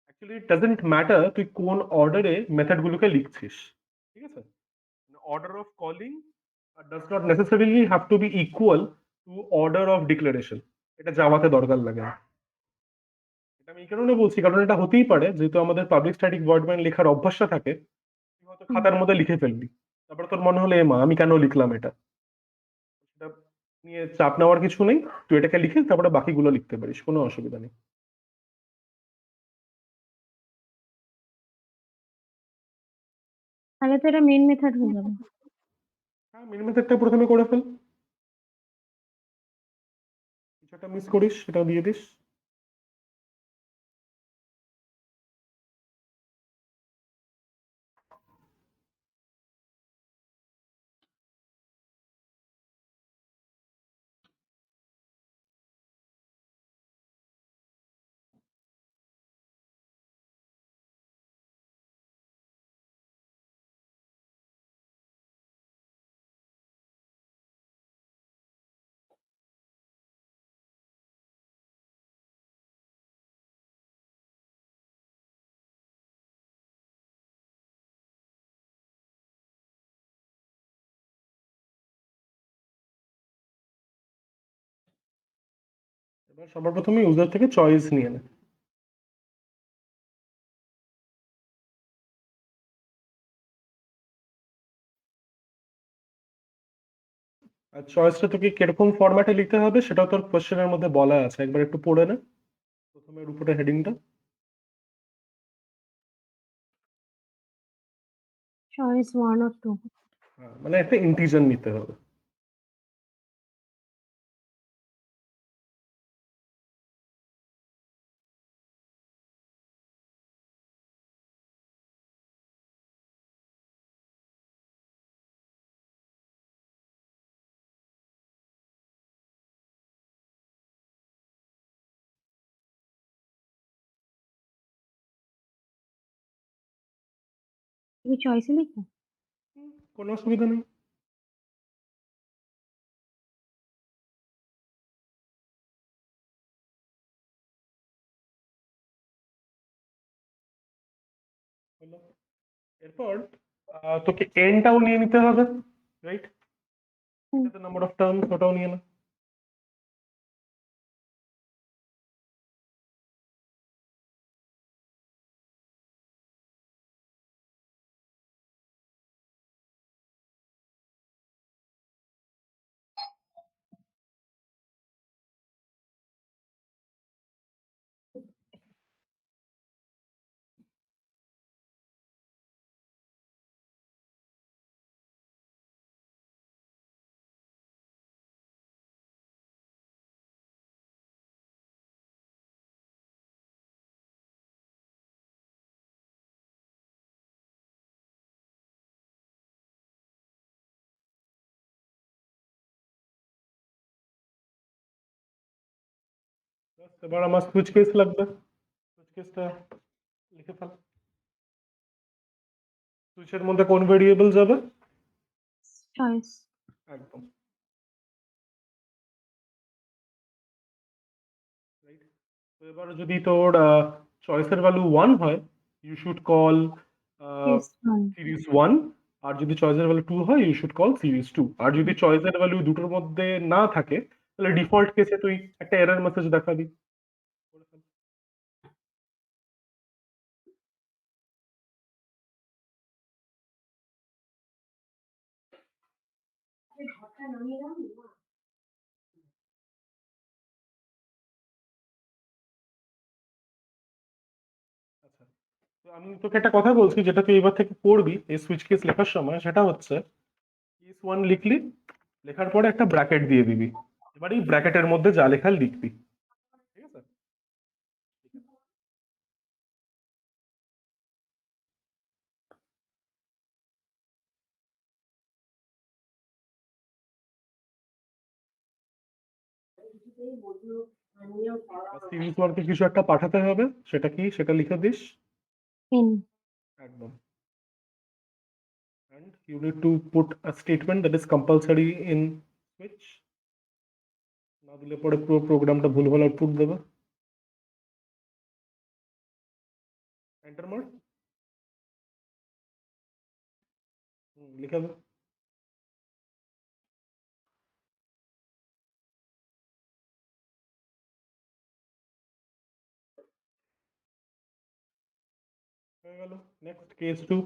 অ্যাকচুয়ালি ইট ডাজন্ট ম্যাটার তুই কোন অর্ডারে মেথড গুলোকে লিখছিস, ঠিক আছে? Order of calling does not necessarily have to be equal to order of declaration. এটা জাভাতে দরকার লাগে না। এটা আমি এই কারণে বলছি, কারণ এটা হতেই পারে যেহেতু আমাদের পাবলিক স্ট্যাটিক ভয়েড মেইন লেখার অভ্যাসটা থাকে, তুই হয়তো হুম। খাতার মধ্যে লিখে ফেলবি, তারপরে তোর মনে হলো এ মা আমি কেন লিখলাম এটা। সেটা নিয়ে চাপ নেওয়ার কিছু নেই, তুই এটাকে লিখে তারপরে বাকিগুলো লিখতে পারিস, কোনো অসুবিধা নেই। তাহলে তো এটা মেইন মেথড হয়ে যাবে। হ্যাঁ, মিন মেথডটা প্রথমে করে ফেল, কিছু একটা মিস করিস সেটা দিয়ে দিস। এবার সবার প্রথমে ইউজার থেকে চয়েস নিয়ে নে। আর চয়েসটা তোকে কিরকম ফরম্যাটে লিখতে হবে সেটাও তোর কোশ্চেনের মধ্যে বলা আছে, একবার একটু পড়ে নে প্রথমে উপরে হেডিংটা। choice 1 or 2. হ্যাঁ, মানে একটা ইন্টিজার নিতে হবে। তুমি চয়েসে লিখো। কোনো অসুবিধা নেই। হলো। এরপর তোকে এনটাও নিয়ে নিতে হবে, right? Hmm. Number of term ওটাও নিয়ে না। Just এবার আমার সুইচ কেস লাগবে, সুইচ কেসটা লিখে ফেল। সুইচের মধ্যে কোন ভেরিয়েবল যাবে? চয়েস। একদম, রাইট। তো এবার যদি তোর চয়েসের ভ্যালু 1 হয়, you should call case 1। Series 1। আর যদি চয়েসের ভ্যালু 2 হয়, ইউ শুড কল সিরিজ 2। আর যদি চয়েসের ভ্যালু দুটোর মধ্যে না থাকে, তাহলে ডিফল্ট কেসে তুই একটা এরর মেসেজ দেখাবি। করে ফেল। আচ্ছা, তো আমি তোকে একটা কথা বলছি, যেটা তুই এবার থেকে করবি এই সুইচ কেস লেখার সময়, সেটা হচ্ছে কেস 1 লিখলি, লেখার পরে একটা ব্র্যাকেট দিয়ে দিবি। এবার এই ব্র্যাকেটের মধ্যে যা লেখা লিখবি, ঠিক আছে? ঠিক আছে। সিরিজ ওয়ানকে কিছু একটা পাঠাতে হবে, সেটা কি সেটা লিখে দিস। এন। একদম। And you need to put a statement that is compulsory in switch, না দিলে পরে পুরো প্রোগ্রামটা ভুলভাল আউটপুট দেবে। এন্টার মার। লিখে দে। হয়ে গেল। Next case 2।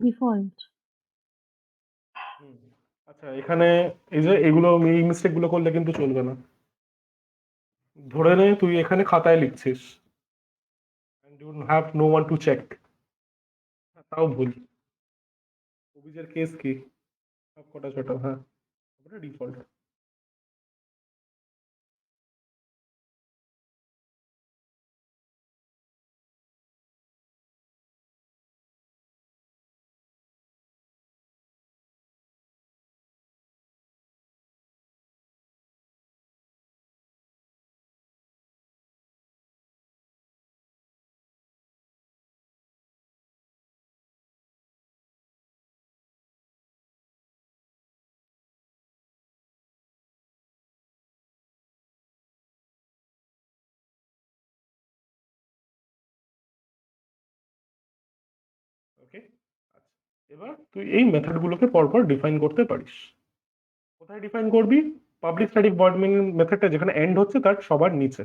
ডিফল্ট। আচ্ছা, এখানে এই যে এগুলো, এই মিস্টেক গুলো করলে কিন্তু চলবে না। ধরে নে তুই এখানে খাতায় লিখছিস, and you have no one to check, তাও ভুল। অভিজের কেস কি? সব কটা ছোট, হ্যাঁ, ডিফল্ট। ওকে। আচ্ছা, এবার তুই এই মেথড গুলোকে পরপর ডিফাইন করতে পারিস। কোথায় ডিফাইন করবি? পাবলিক স্ট্যাটিক ভয়েড মেইন মেথডটা যেখানে এন্ড হচ্ছে তার সবার নিচে,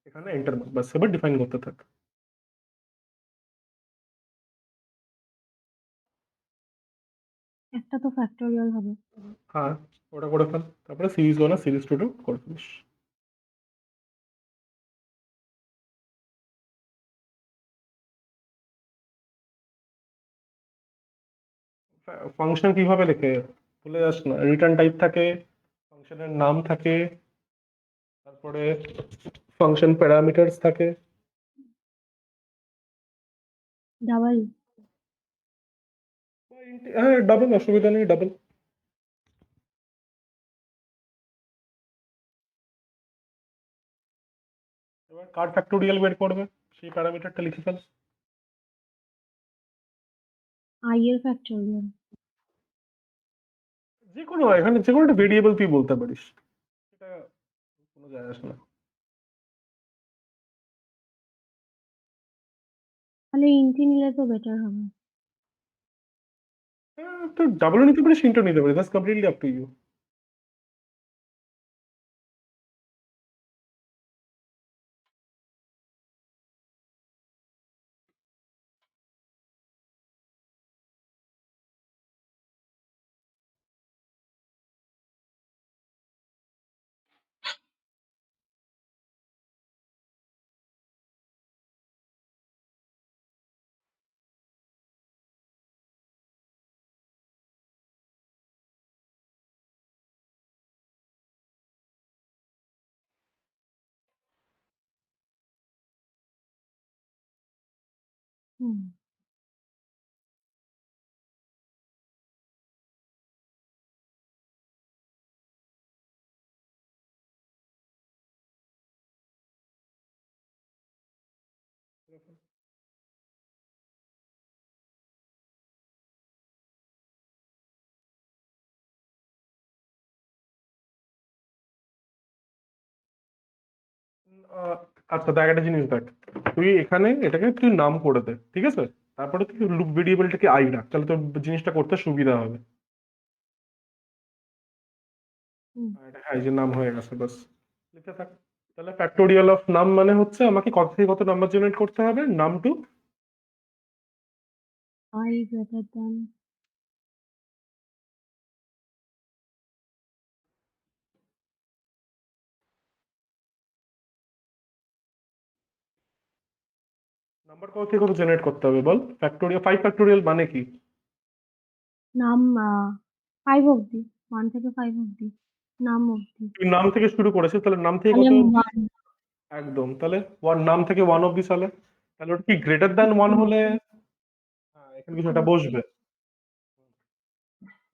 এখানে এন্টার, বাস এবার ডিফাইন করতে থাক। একটা তো ফ্যাক্টোরিয়াল হবে। হ্যাঁ, ওটা করে ফেল, তারপরে সিরিজ ওয়ান আর সিরিজ টু করে ফেলিস। ফাংশন কিভাবে লেখে ভুলে যাস না, রিটার্ন টাইপ থাকে, ফাংশনের নাম থাকে, তারপরে ফাংশন প্যারামিটারস থাকে। ডাবল। হ্যাঁ ডাবল, অসুবিধা নেই ডাবল। এবার কার ফ্যাক্টোরিয়াল বের করবে সেই প্যারামিটারটা লিখে ফেল। আই এর ফ্যাক্টোরিয়াল। যে কোনো, এখানে যে কোনো একটা ভেরিয়েবল তুই বলতে পারিস, সেটা কোনো যায় আসে না। তাহলে ইন্টি নিলে তো বেটার হবে। হ্যাঁ, তুই ডাবলও নিতে পারিস, ইন্টও নিতে পারিস, that's completely up to you. হুম। আহ, আচ্ছা দেখ একটা জিনিস দেখ, তুই এখানে এটাকে তুই নাম করে দে, ঠিক আছে? তারপরে তুই লুপ ভেরিয়েবলটাকে আই রাখ, তাহলে তোর জিনিসটা করতে সুবিধা হবে। হুম। এটা হ্যাঁ, এই যে নাম হয়ে গেছে, বাস লিখে থাক। তাহলে ফ্যাক্টোরিয়াল অফ নাম মানে হচ্ছে আমাকে কত থেকে কত নাম্বার জেনারেট করতে হবে, নাম to i greater than. Number কত থেকে কত জেনারেট করতে হবে বল, ফ্যাক্টোরিয়াল 5 ফ্যাক্টোরিয়াল মানে কি? নাম 5 অব্দি, 1 থেকে 5 অব্দি, নাম অব্দি। তুই নাম থেকে শুরু করেছিস, তাহলে নাম থেকে তাহলে কত অবধি? 1। একদম, তাহলে ওয়ান, নাম থেকে ওয়ান অবধি সালে, তাহলে ওটা কি গ্রেটার দ্যান ওয়ান হলে এখানে কিছু একটা বসবে,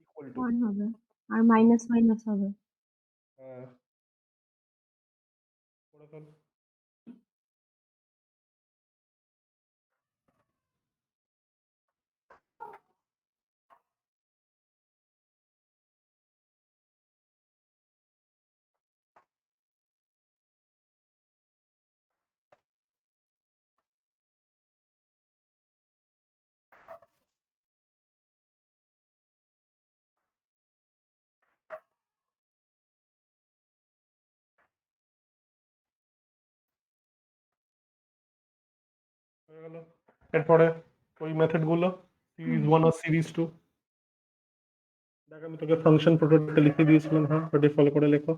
ইকুয়াল টু। 1 হবে, আর মাইনাস মাইনাস হবে। করে ফেল। হয়ে গেল। এরপরে ওই মেথড গুলো, সিরিজ হুম। ওয়ান আর সিরিজ টু। দেখ আমি তোকে ফাংশন প্রোটোটাইপটা লিখে দিয়েছিলাম, হ্যাঁ ওটা ফলো করে লেখো।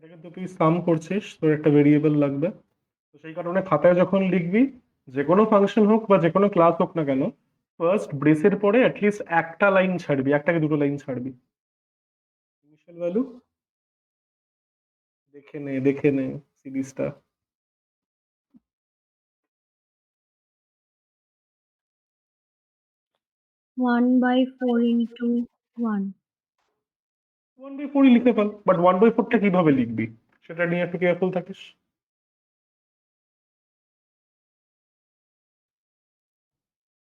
এটা কিন্তু তুই সাম করছিস, তোর একটা ভেরিয়েবল লাগবে। তো সেই কারণে খাতায় যখন লিখবি, যে কোনো ফাংশন হোক বা যে কোনো ক্লাস হোক না কেন, ফার্স্ট ব্রেসের পরে অ্যাটলিস্ট একটা লাইন ছাড়বি, একটা কি দুটো লাইন ছাড়বি। ইনিশিয়াল ভ্যালু দেখে নে সিরিজটা। 1/4 into 1. 1/4 লিখতে পার, বাট 1/4টা কিভাবে লিখবি সেটা নিয়ে একটু কেয়ারফুল থাকিস।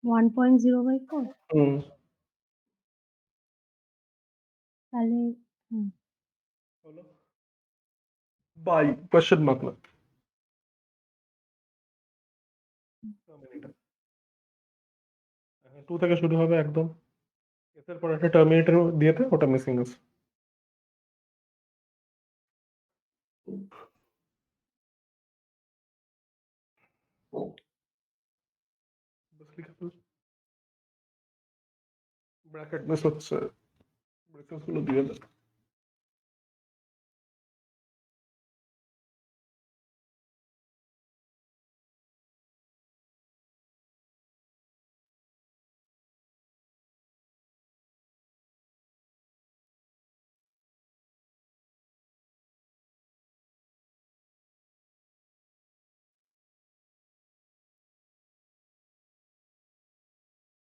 1.0/4. হুম। তাহলে হলো বাই কোয়েশ্চেন মার্ক না, টু থেকে শুরু হবে একদম, এর পর একটা টার্মিনেটর দিয়েতে ওটা মিসিং আছে। ব্র্যাকেট মিস হচ্ছে, ব্রেসেস গুলো দিয়ে দে।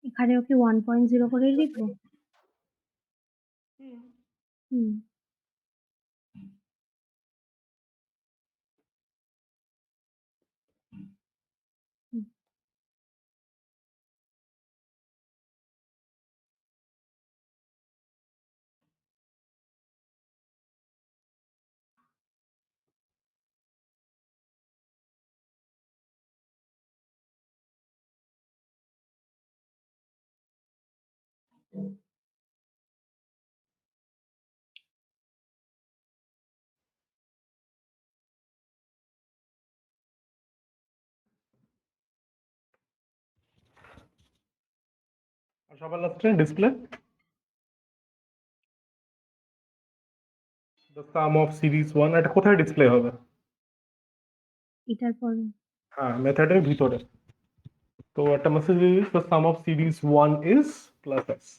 এখানেও কি 1.0 করেই লিখবো? হুম। হুম। আর সবার লাস্টে display the some of series one, এটা কোথায় ডিসপ্লে হবে? এটার পরে হ্যাঁ, মেথডের ভিতরে। তো একটা মেসেজ দিয়ে this, the some of series one is plus x.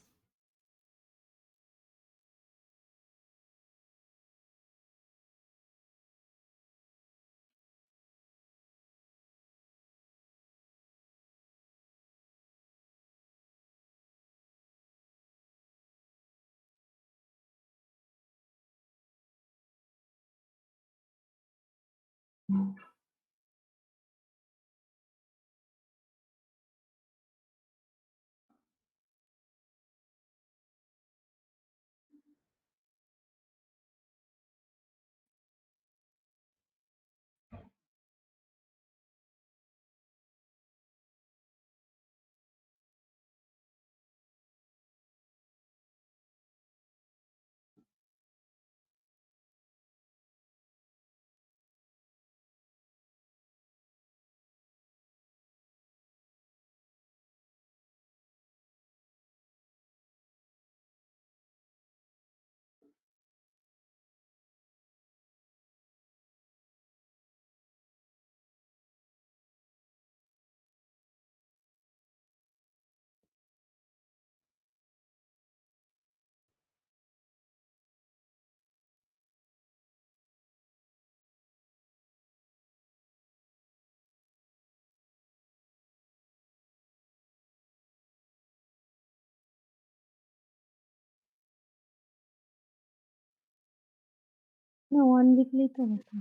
না 1 লিখলেই তো হতো।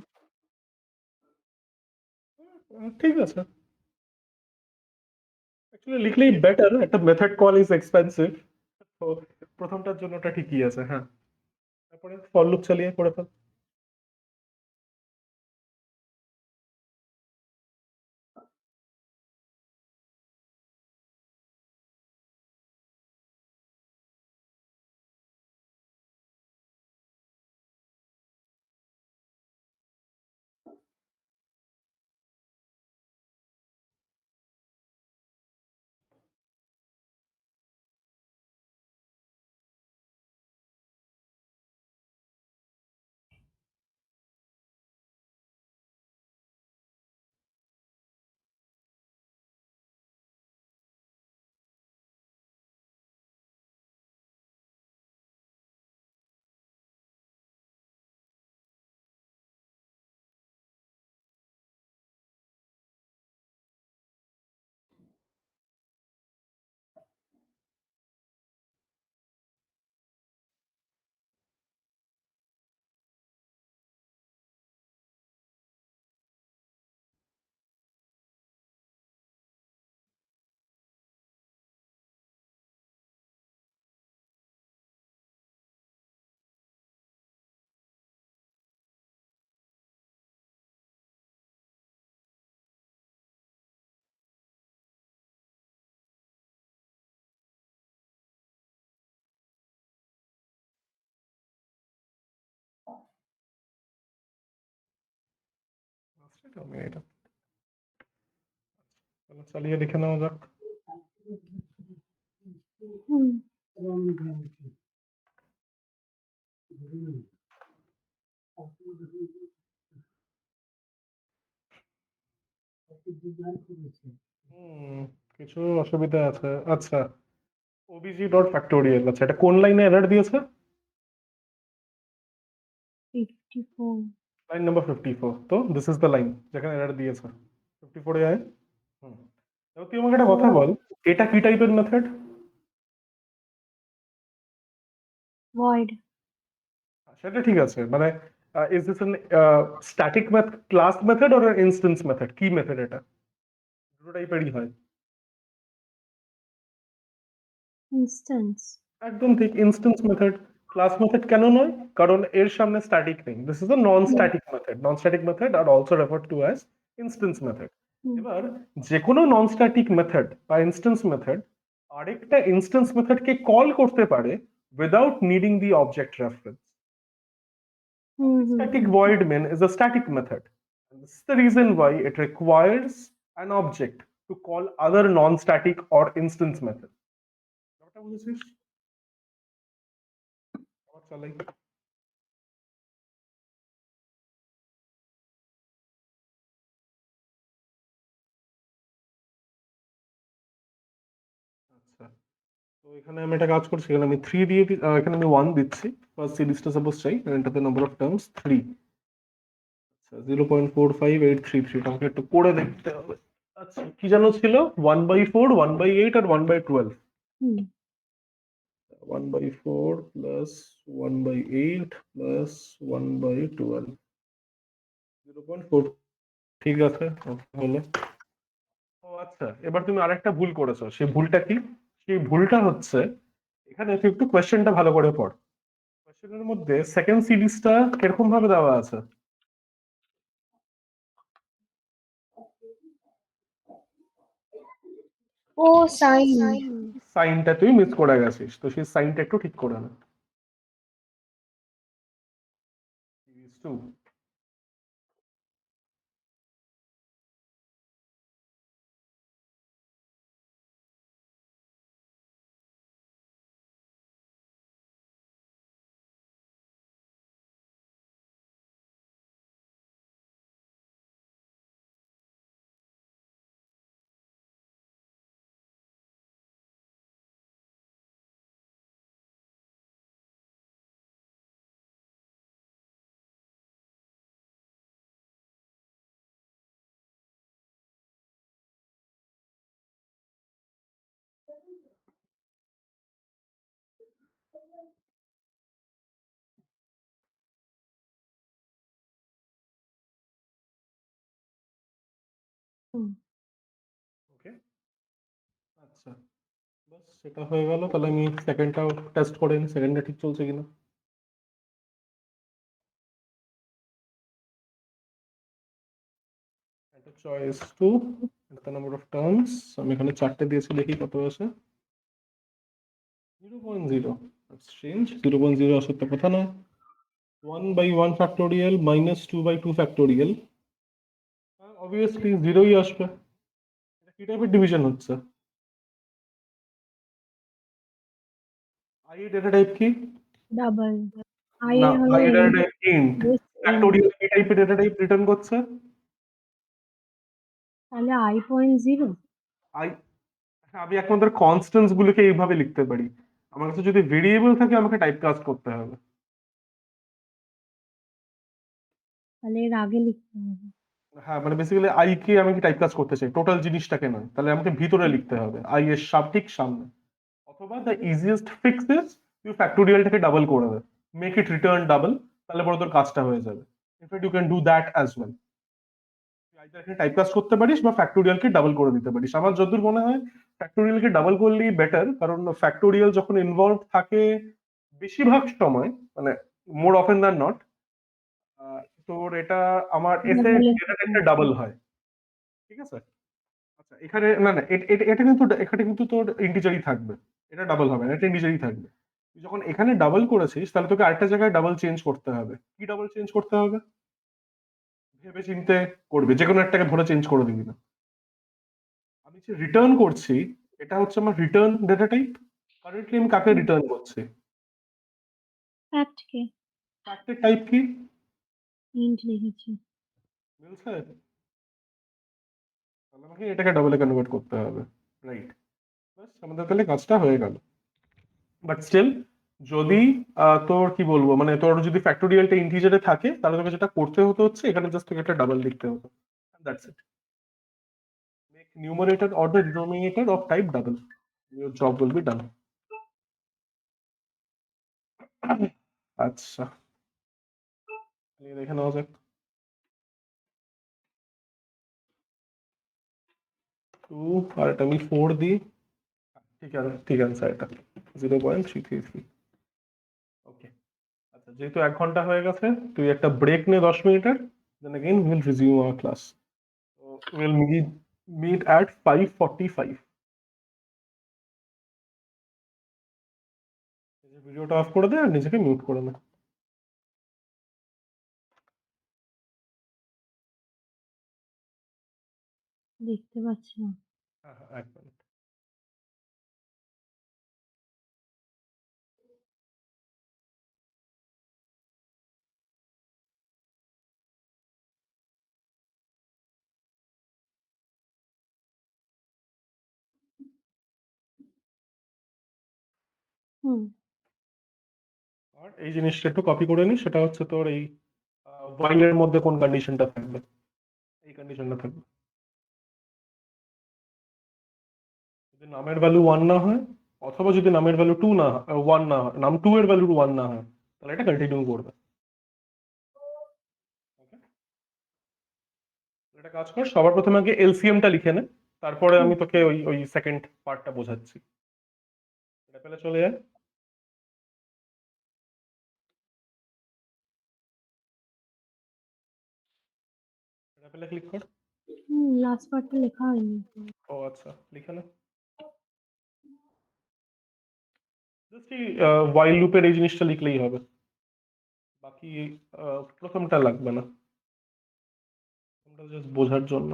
ঠিক আছে, অ্যাকচুয়ালি লিখলেই বেটার, একটা মেথড কল ইজ এক্সপেন্সিভ। তো প্রথমটার জন্য ওটা ঠিকই আছে, হ্যাঁ। তারপরে ফর লুপ চালিয়ে করে ফেল। সেটা আমি এটা তাহলে চালিয়ে দেখে নেওয়া যাক। হুম। হুম, কিছু অসুবিধা আছে। আচ্ছা, ওবিজি ডট ফ্যাক্টোরিয়াল, আচ্ছা এটা কোন লাইনে এরর দিয়েছে? 54। Line number 54। তো দিস ইজ দ্য লাইন যেখানে এরর দিয়েছে 54 এ আয়। হুম, এবার তুই আমাকে একটা কথা বল, এটা কি টাইপের মেথড? void। সেটা ঠিক আছে, মানে is this N static method, class method or instance method, কি মেথড এটা? দুটো টাইপেরই হয়। instance। একদম ঠিক, ইনস্ট্যান্স মেথড। ক্লাস মেথড কেন নয়? কারণ এর সামনে স্ট্যাটিক নেই। This is a non hmm. Static method. Non static method আর also referred to as instance method. হুম। এবার যে কোনো নন স্ট্যাটিক মেথড বা ইনস্ট্যান্স মেথড আরেকটা ইনস্ট্যান্স মেথডকে কল করতে পারে without needing the object reference. হুম। হুম। Static void main is a static method. And this is the reason why it requires an object to call other non-static or instance methods. ব্যাপারটা বুঝেছিস? আবার চালাই। আচ্ছা, তো এখানে আমি একটা কাজ করছি, এখানে আমি 3 দিয়ে এখানে আমি 1 দিচ্ছি। ফার্স্ট সিরিজটা সাপোজ চাই, এটাতে নাম্বার অফ টার্মস 3। আচ্ছা, 0.45833, এটা আমাকে একটু করে দেখতে হবে। আচ্ছা, কি যেন ছিল? 1/4, 1/8 আর 1/12। হুম। 1/4 plus 1/8 plus 1/12, 0.4। ঠিক আছে, হলো। ও আচ্ছা, এবার তুমি আরেকটা ভুল করেছো। সেই ভুলটা কি? সেই ভুলটা হচ্ছে, এখানে তুই একটু কোয়েশ্চেনটা ভালো করে পড়। কোয়েশ্চেনের মধ্যে সেকেন্ড সিরিজটা কিরকম ভাবে দেওয়া আছে? ও সাইন। সাইনটা তুই মিস করে গেছিস, তো সেই সাইনটা একটু ঠিক করে নে। Series two. হুম। ওকে, আচ্ছা, বাস সেটা হয়ে গেল। তাহলে আমি সেকেন্ডটাও টেস্ট করে নিই, সেকেন্ডটা ঠিক চলছে কিনা। এটা চয়েস টু, এটা নাম্বার অফ টার্মস আমি এখানে 4টে দিয়েছি, দেখি কত আছে। 0.0, চেঞ্জ 0.0 আসার তো কথা না। 1/1 ফ্যাক্টোরিয়াল মাইনাস 2/2 ফ্যাক্টোরিয়াল, অবভিয়াসলি জিরোই আসবে। এটা কি টাইপের ডিভিশন হচ্ছে? আই ডেটা টাইপ কি? ডাবল। আই না, এর হলো I data N. Type int. Base N. Factorial কি টাইপের ডেটা টাইপ রিটার্ন করছে? তাহলে i.0। আই, হ্যাঁ, আমি একমাত্র কনস্ট্যান্টস গুলোকে এইভাবে লিখতে পারি। আমার কাছে যদি ভেরিয়েবল থাকে আমাকে টাইপ কাস্ট করতে হবে। তাহলে এর আগে লিখতে হবে। হ্যাঁ, মানে বেসিক্যালি আই কে আমি টাইপ কাস্ট করতে চাই, টোটাল জিনিসটাকে নয়, তাহলে আমাকে ভিতরে লিখতে হবে আই এর ঠিক সামনে। অথবা দ্য ইজিয়েস্ট ফিক্স ইজ তুই ফ্যাক্টোরিয়ালটাকে ডাবল করে দে, মেক ইট রিটার্ন ডাবল, তাহলে পরে তোর কাজটা হয়ে যাবে। In fact you can do that as well. Type cast করতে পারিস বা ফ্যাক্টোরিয়ালকে ডাবল করে দিতে পারিস। আমার যতদূর মনে হয় ফ্যাক্টোরিয়ালকে ডাবল করলেই বেটার, কারণ ফ্যাক্টোরিয়াল যখন ইনভলভ থাকে বেশিরভাগ সময়, মানে মোর অফেন দ্যান নট, তোর এটা আমার এসে ডাবল। ডেটা টাইপটা ডাবল হয়। ঠিক আছে? আচ্ছা, এখানে না না, এখানে কিন্তু তোর ইন্টিজারই থাকবে, এটা ডাবল হবে না, এটা ইন্টিজারই থাকবে। তুই যখন এখানে ডাবল করেছিস তাহলে তোকে আরেকটা জায়গায় ডাবল চেঞ্জ করতে হবে। কি ডাবল চেঞ্জ করতে হবে? ভেবে চিন্তে করবি, যে কোনো একটাকে ধরে চেঞ্জ করে দিবি না। আমি যে রিটার্ন করছি, এটা হচ্ছে আমার রিটার্ন ডেটা টাইপ। কারেন্টলি আমি কাকে হুম, রিটার্ন করছি? ফ্যাক্ট কে ফ্যাক্টের টাইপ কি? ইন্ট লিখেছি। মিলছে? তাহলে আমাকে এটাকে ডাবলে কনভার্ট করতে হবে। রাইট। বাস আমাদের তাহলে কাজটা হয়ে গেল। বাট স্টিল, যদি তোর কি বলবো, মানে তোর যদি ফ্যাক্টোরিয়ালটা ইন্টিজারে থাকে, তাহলে তোকে যেটা করতে হতো হচ্ছে এখানে জাস্ট তোকে একটা ডাবল লিখতে হতো। That's it. Make numerator or the denominator of type double, your job will be done. আচ্ছা, তাহলে দেখে নেওয়া যাক। 2 আর এটা আমি 4 দিই। ঠিক আছে, ঠিক আনসার এটা 0.333। ওকে। আচ্ছা, যেহেতু 1 ঘন্টা হয়ে গেছে, তুই একটা ব্রেক নে 10 মিনিটের, then again will resume our class. Will meet at 5:45। ভিডিওটা অফ করে দে আর নিজেকে মিউট করে নে। দেখতে পাচ্ছি না। হ্যাঁ হ্যাঁ, 1 মিনিট। হুম, আর এই জিনিসটা একটু কপি করে নি, সেটা হচ্ছে তোর এই ওয়াইলের মধ্যে কোন কন্ডিশনটা থাকবে, এই কন্ডিশনটা থাকবে। যদি নামের ভ্যালু 1 না হয়, অথবা যদি নামের ভ্যালু 2 না 1 না হয়, নাম 2 এর ভ্যালু 1 না হয়, তাহলে এটা কন্টিনিউ করবে। Okay? এটা কাজ কর, সবার প্রথমে আগে এলসিএমটা লিখে নে, তারপরে হুম, আমি তোকে ওই ওই সেকেন্ড পার্টটা বোঝাচ্ছি। এটা পেলে চলে যায়। এটা পেলে ক্লিক কর। হুম, লাস্ট পার্টটা লেখা হয়নি। ও আচ্ছা, লিখে নে। জাস্ট এই ওয়াইল লুপের এই জিনিসটা লিখলেই হবে, বাকি প্রথমটা লাগবে না, প্রথমটা জাস্ট বোঝার জন্য।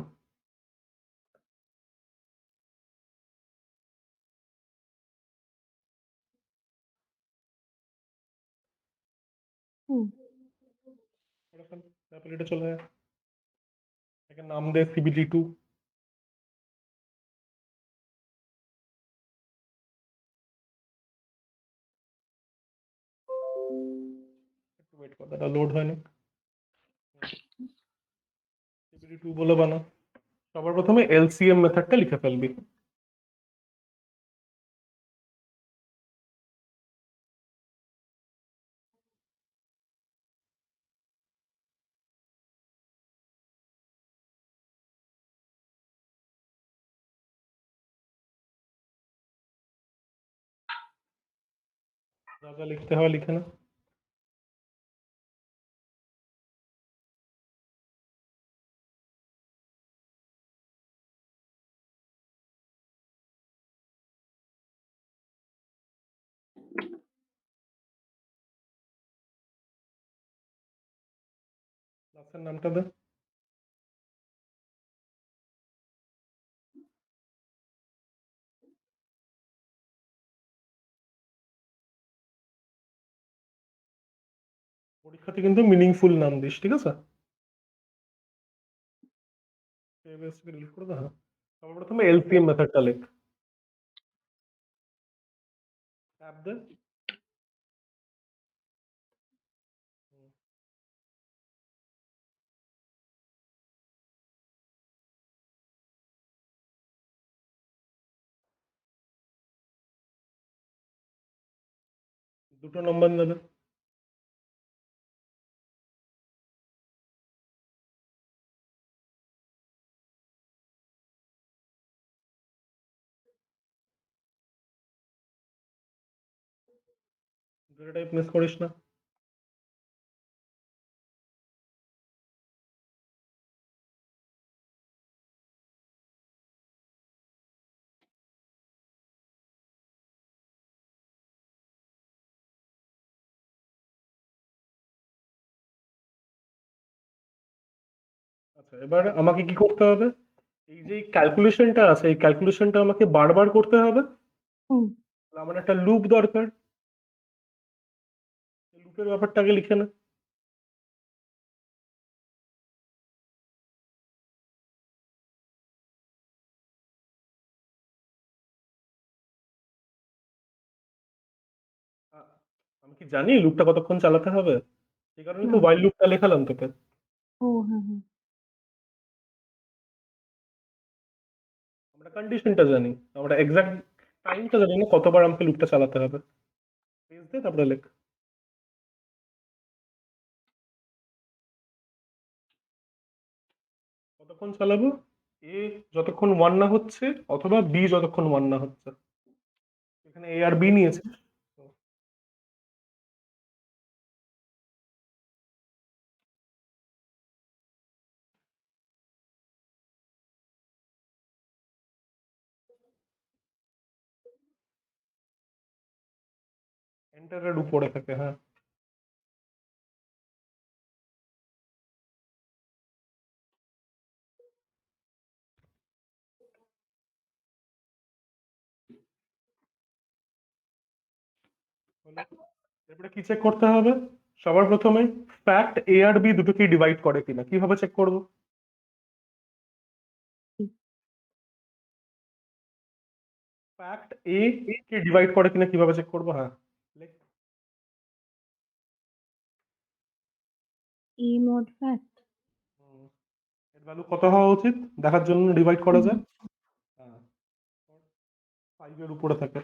হুম, তারপরে এটা চলে যায়। এটাকে নাম দে CBD2। একটু ওয়েট কর, এটা লোড হয়নি। CBD2 বলে বানা। সবার প্রথমে এলসিএম মেথডটা লিখে ফেলবি। যা যা লিখতে হয় লিখে না। ক্লাসের নামটা দে। পরীক্ষাতে কিন্তু মিনিংফুল নাম দিস, ঠিক আছে? ডিলিট করে দে, হ্যাঁ। সবার প্রথমে এলসিএম মেথডটা লেখ। ট্যাব দে। দুটো নম্বর নেবে। দুটো টাইপ মিস করিস না। আচ্ছা, এবার আমাকে কি করতে হবে? এই যে ক্যালকুলেশনটা আছে, এই ক্যালকুলেশনটা আমাকে বারবার করতে হবে। হুম। আমার একটা লুপ দরকার, লুপের ব্যাপারটা আগে লিখে না। আ- আমি কি জানি লুপটা কতক্ষণ চালাতে হবে? সেই কারণে না। তো while লুপটা লেখালাম তোকে। ও হ্যাঁ, হ্যাঁ। আমরা কন্ডিশনটা জানি, আমরা এক্সাক্ট টাইমটা জানি না কতবার আমাকে লুপটা চালাতে হবে। পেজ দে, তারপরে লেখ। কতক্ষণ চালাবো? এ যতক্ষণ ওয়ান না হচ্ছে, অথবা বি যতক্ষণ ওয়ান না হচ্ছে। এখানে এ আর বি নিয়েছে। এন্টারের উপরে থাকে, হ্যাঁ। হলো। এরপরে কি চেক করতে হবে? সবার প্রথমে ফ্যাক্ট এ আর বি দুটোকে ডিভাইড করে কিনা, কিভাবে চেক করবো? ফ্যাক্ট এ কে ডিভাইড করে কিনা কিভাবে চেক করবো? হ্যাঁ, লেখ। এ mod fact। হুম, এর ভ্যালু কত হওয়া উচিত দেখার জন্য ডিভাইড করা হুম। যায়? হ্যাঁ, 5 এর উপরে থাকে।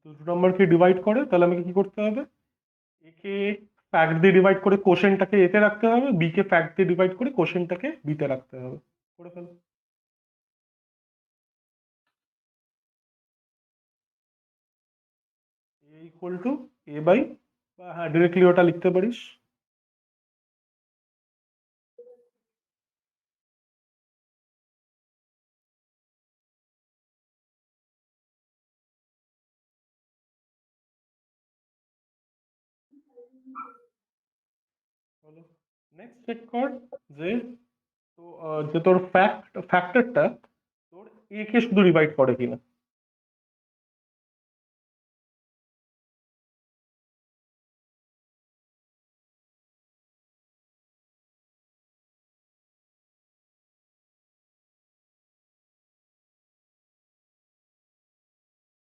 দুটো নম্বরকে ডিভাইড করে, তাহলে আমাকে কি করতে হবে? এ কে ফ্যাক্ট দিয়ে ডিভাইড করে কোশেনটাকে এতে রাখতে হবে, বি কে ফ্যাক্ট দিয়ে ডিভাইড করে কোশেনটাকে বিতে রাখতে হবে। করে ফেল। A equal to a by, বা হ্যাঁ ডিরেক্টলি ওটা লিখতে পারিস। হলো। নেক্সট চেক কর যে, তো যে তোর ফ্যাক্টরটা তোর এ কে শুধু ডিভাইড করে কিনা।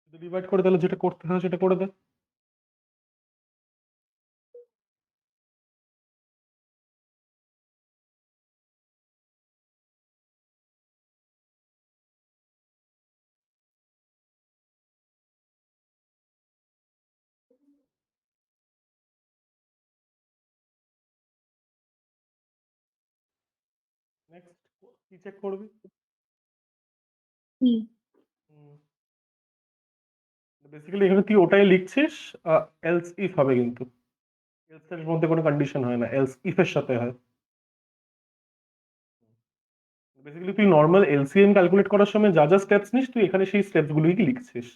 যদি ডিভাইড করে, তাহলে যেটা করতে হয় সেটা করে দে। নেক্সট কি চেক করবি? কি? বেসিক্যালি এখানে তুই ওটাই লিখছিস, এলস ইফ হবে কিন্তু। এলস এর মধ্যে কোনো কন্ডিশন হয় না, এলস ইফ এর সাথে হয়। বেসিক্যালি তুই নর্মাল এলসিএম ক্যালকুলেট করার সময় যা যা স্টেপস নিস, তুই এখানে সেই স্টেপস গুলোই লিখছিস।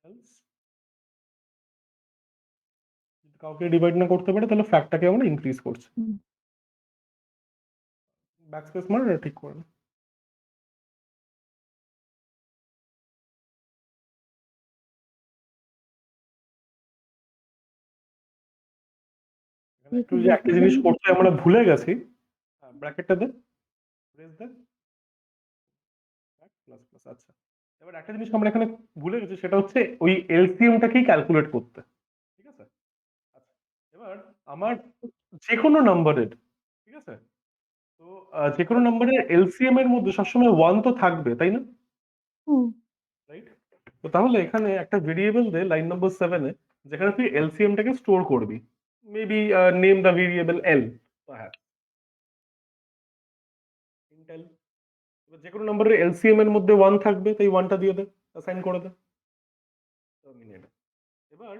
এলস যদি কাউকে ডিভাইড না করতে পারে, তাহলে ফ্যাক্টটাকে আমরা ইনক্রিজ করছি। হুম। ব্যাকস্পেস মার, এটা ঠিক করে নে। এখানে একটু একে যে একটা জিনিস বেসিক্যালি করতে আমরা ভুলে গেছি, ব্র্যাকেটটা দে, প্রেস দে, প্লাস প্লাস। আচ্ছা, এবার একটা জিনিস আমরা এখানে ভুলে গেছি, সেটা হচ্ছে ওই এলসিএমটাকেই ক্যালকুলেট করতে। ঠিক আছে? আচ্ছা, এবার আমার যে কোনো নাম্বারের, ঠিক আছে, তো যে কোনো নাম্বারের এলসিএম এর মধ্যে সবসময় ওয়ান তো থাকবে, তাই না? হুম। রাইট। তো তাহলে এখানে একটা ভেরিয়েবল দে লাইন নম্বর 7 এ, যেখানে তুই এলসিএম টাকে স্টোর করবি। মেবি নেম দ্য ভেরিয়েবল এল। হ্যাঁ, ইন্টেল। যে কোনো নাম্বারের এলসিএম এর মধ্যে ওয়ান থাকবে, তাই ওয়ানটা দিয়ে দে, অ্যাসাইন করে দে। Terminate। এবার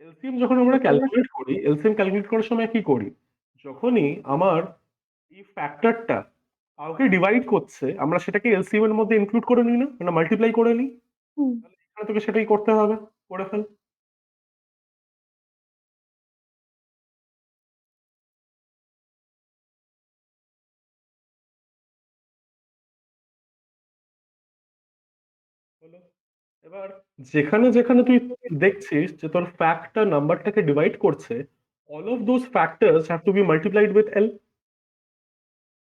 এলসিএম যখন আমরা ক্যালকুলেট করি, এলসিএম ক্যালকুলেট করার সময় কি করি? যখনই আমার এই ফ্যাক্টরটা কাউকে ডিভাইড করছে, আমরা সেটাকে এলসিএম এর মধ্যে ইনক্লুড করে নিই না, মানে মাল্টিপ্লাই করে নিই। হুম। তাহলে এখানে তোকে সেটাই করতে হবে, করে ফেল। হলো। এবার যেখানে যেখানে তুই দেখছিস যে তোর ফ্যাক্টর নাম্বারটাকে ডিভাইড করছে, all of those factors have to be multiplied with l.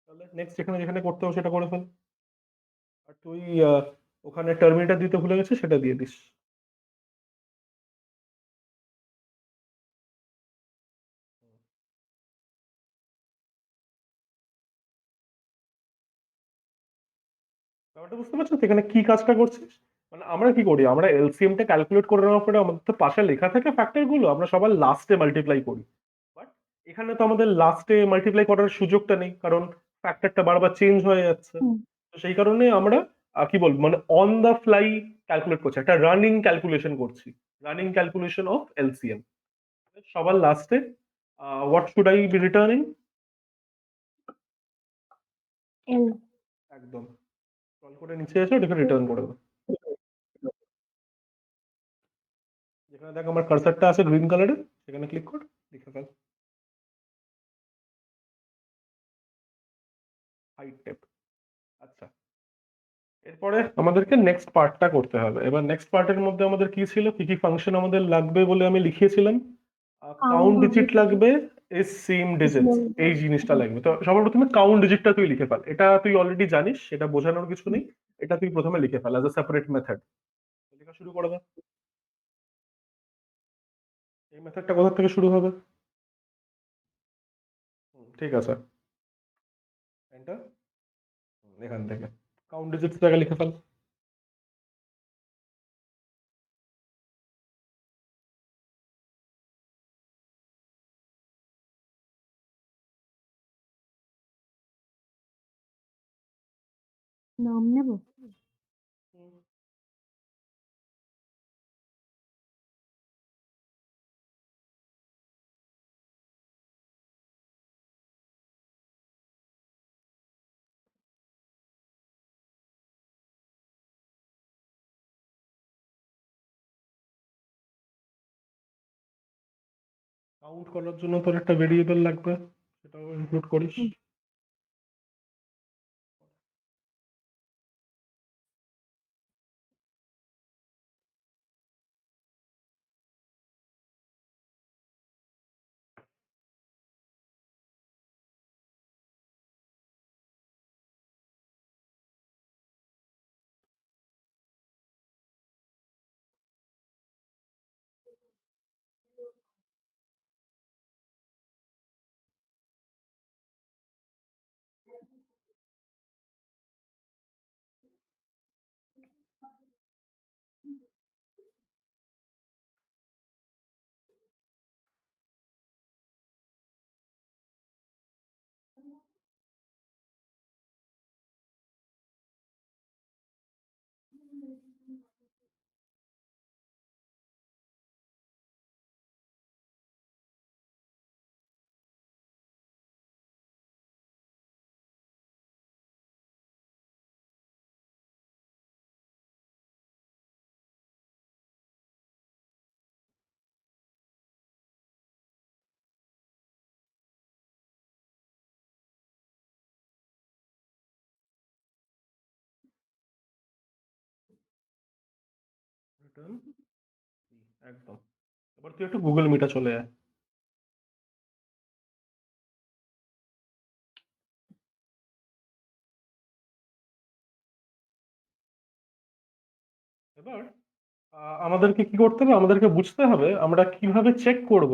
তাহলে নেক্সট যেখানে যেখানে করতে হবে সেটা করে ফেল। আর তুই ওখানে টার্মিনেটর দিতে ভুলে গেছিস, সেটা দিয়ে দিস। ব্যাপারটা বুঝতে পারছিস তো এখানে কি কাজটা করছিস? মানে আমরা কি করি, আমরা এলসিএম টা ক্যালকুলেট করে নেওয়ার পরে আমাদের তো পাশে লেখা থাকে ফ্যাক্টর গুলো, আমরা সবার লাস্টে মাল্টিপ্লাই করি। বাট এখানে তো আমাদের লাস্টে মাল্টিপ্লাই করার সুযোগটা নেই, কারণ ফ্যাক্টরটা বারবার চেঞ্জ হয়ে যাচ্ছে। হুম। তো সেই কারণে আমরা কি বলবো, মানে অন দা ফ্লাই ক্যালকুলেট করছি, একটা রানিং ক্যালকুলেশন করছি, রানিং ক্যালকুলেশন অফ এলসিএম। সবার লাস্টে what should I be returning? L. একদম। কল করে নিচে এসে ওটাকে রিটার্ন করে দেবো। যেখানে দেখ আমার কার্সারটা আছে গ্রিন কালারে, সেখানে ক্লিক কর, লিখে ফেল হাইট টেপ। আচ্ছা, এরপরে আমাদেরকে নেক্সট পার্টটা করতে হবে। এবার নেক্সট পার্টের মধ্যে আমাদের কি ছিল, কি কি ফাংশন আমাদের লাগবে বলে আমি লিখিয়েছিলাম? কাউন্ট কাউন্ট ডিজিট লাগবে, এস সিম ডিজিটস, এই জিনিসটা লাগবে। তো সবার প্রথমে কাউন্ট ডিজিটটা তুই লিখে ফেল, এটা তুই অলরেডি জানিস, সেটা বোঝানোর কিছু নেই। এটা তুই প্রথমে লিখে fail as a separate method. লেখা শুরু করে দে। এই মেথডটা কোথা থেকে শুরু হবে? ঠিক আছে, এন্টার। এখান থেকে কাউন্ট ডিজিটস জায়গা লিখে ফেল। নাম নেব। কাউন্ট করার জন্য তোর একটা ভেরিয়েবল লাগবে, সেটাও ইনক্লুড করিস। হুম। রিটার্ন, একদম। এবার তুই একটু গুগল মিটা চলে আয়। এবার আমাদেরকে কি করতে হবে, আমাদেরকে বুঝতে হবে আমরা কিভাবে চেক করব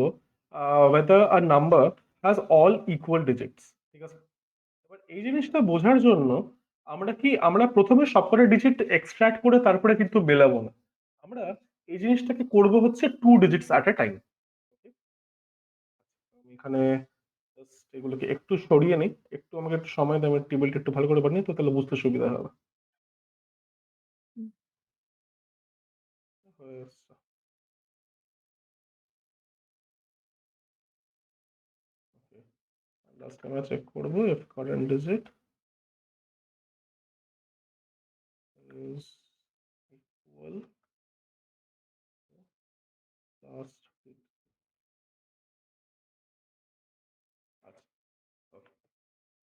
whether a number has all equal digits। ঠিক আছে, এবার এই জিনিসটা বোঝার জন্য আমরা প্রথমে সবকটা ডিজিট এক্সট্রাক্ট করে তারপরে কিন্তু মেলাবো না। আমরা এই জিনিসটাকে করব হচ্ছে 2 ডিজিটস অ্যাট এ টাইম। আমি এখানে just এগুলোকে একটু সরিয়ে নিই, একটু আমাকে একটু সময় দেবে, টেবিলটা একটু ভালো করে বানিয়ে তো তাহলে বুঝতে সুবিধা হবে। হয়ে এসছে। লাস্ট আমরা চেক করবো if current digit is equal last digit. আচ্ছা, okay.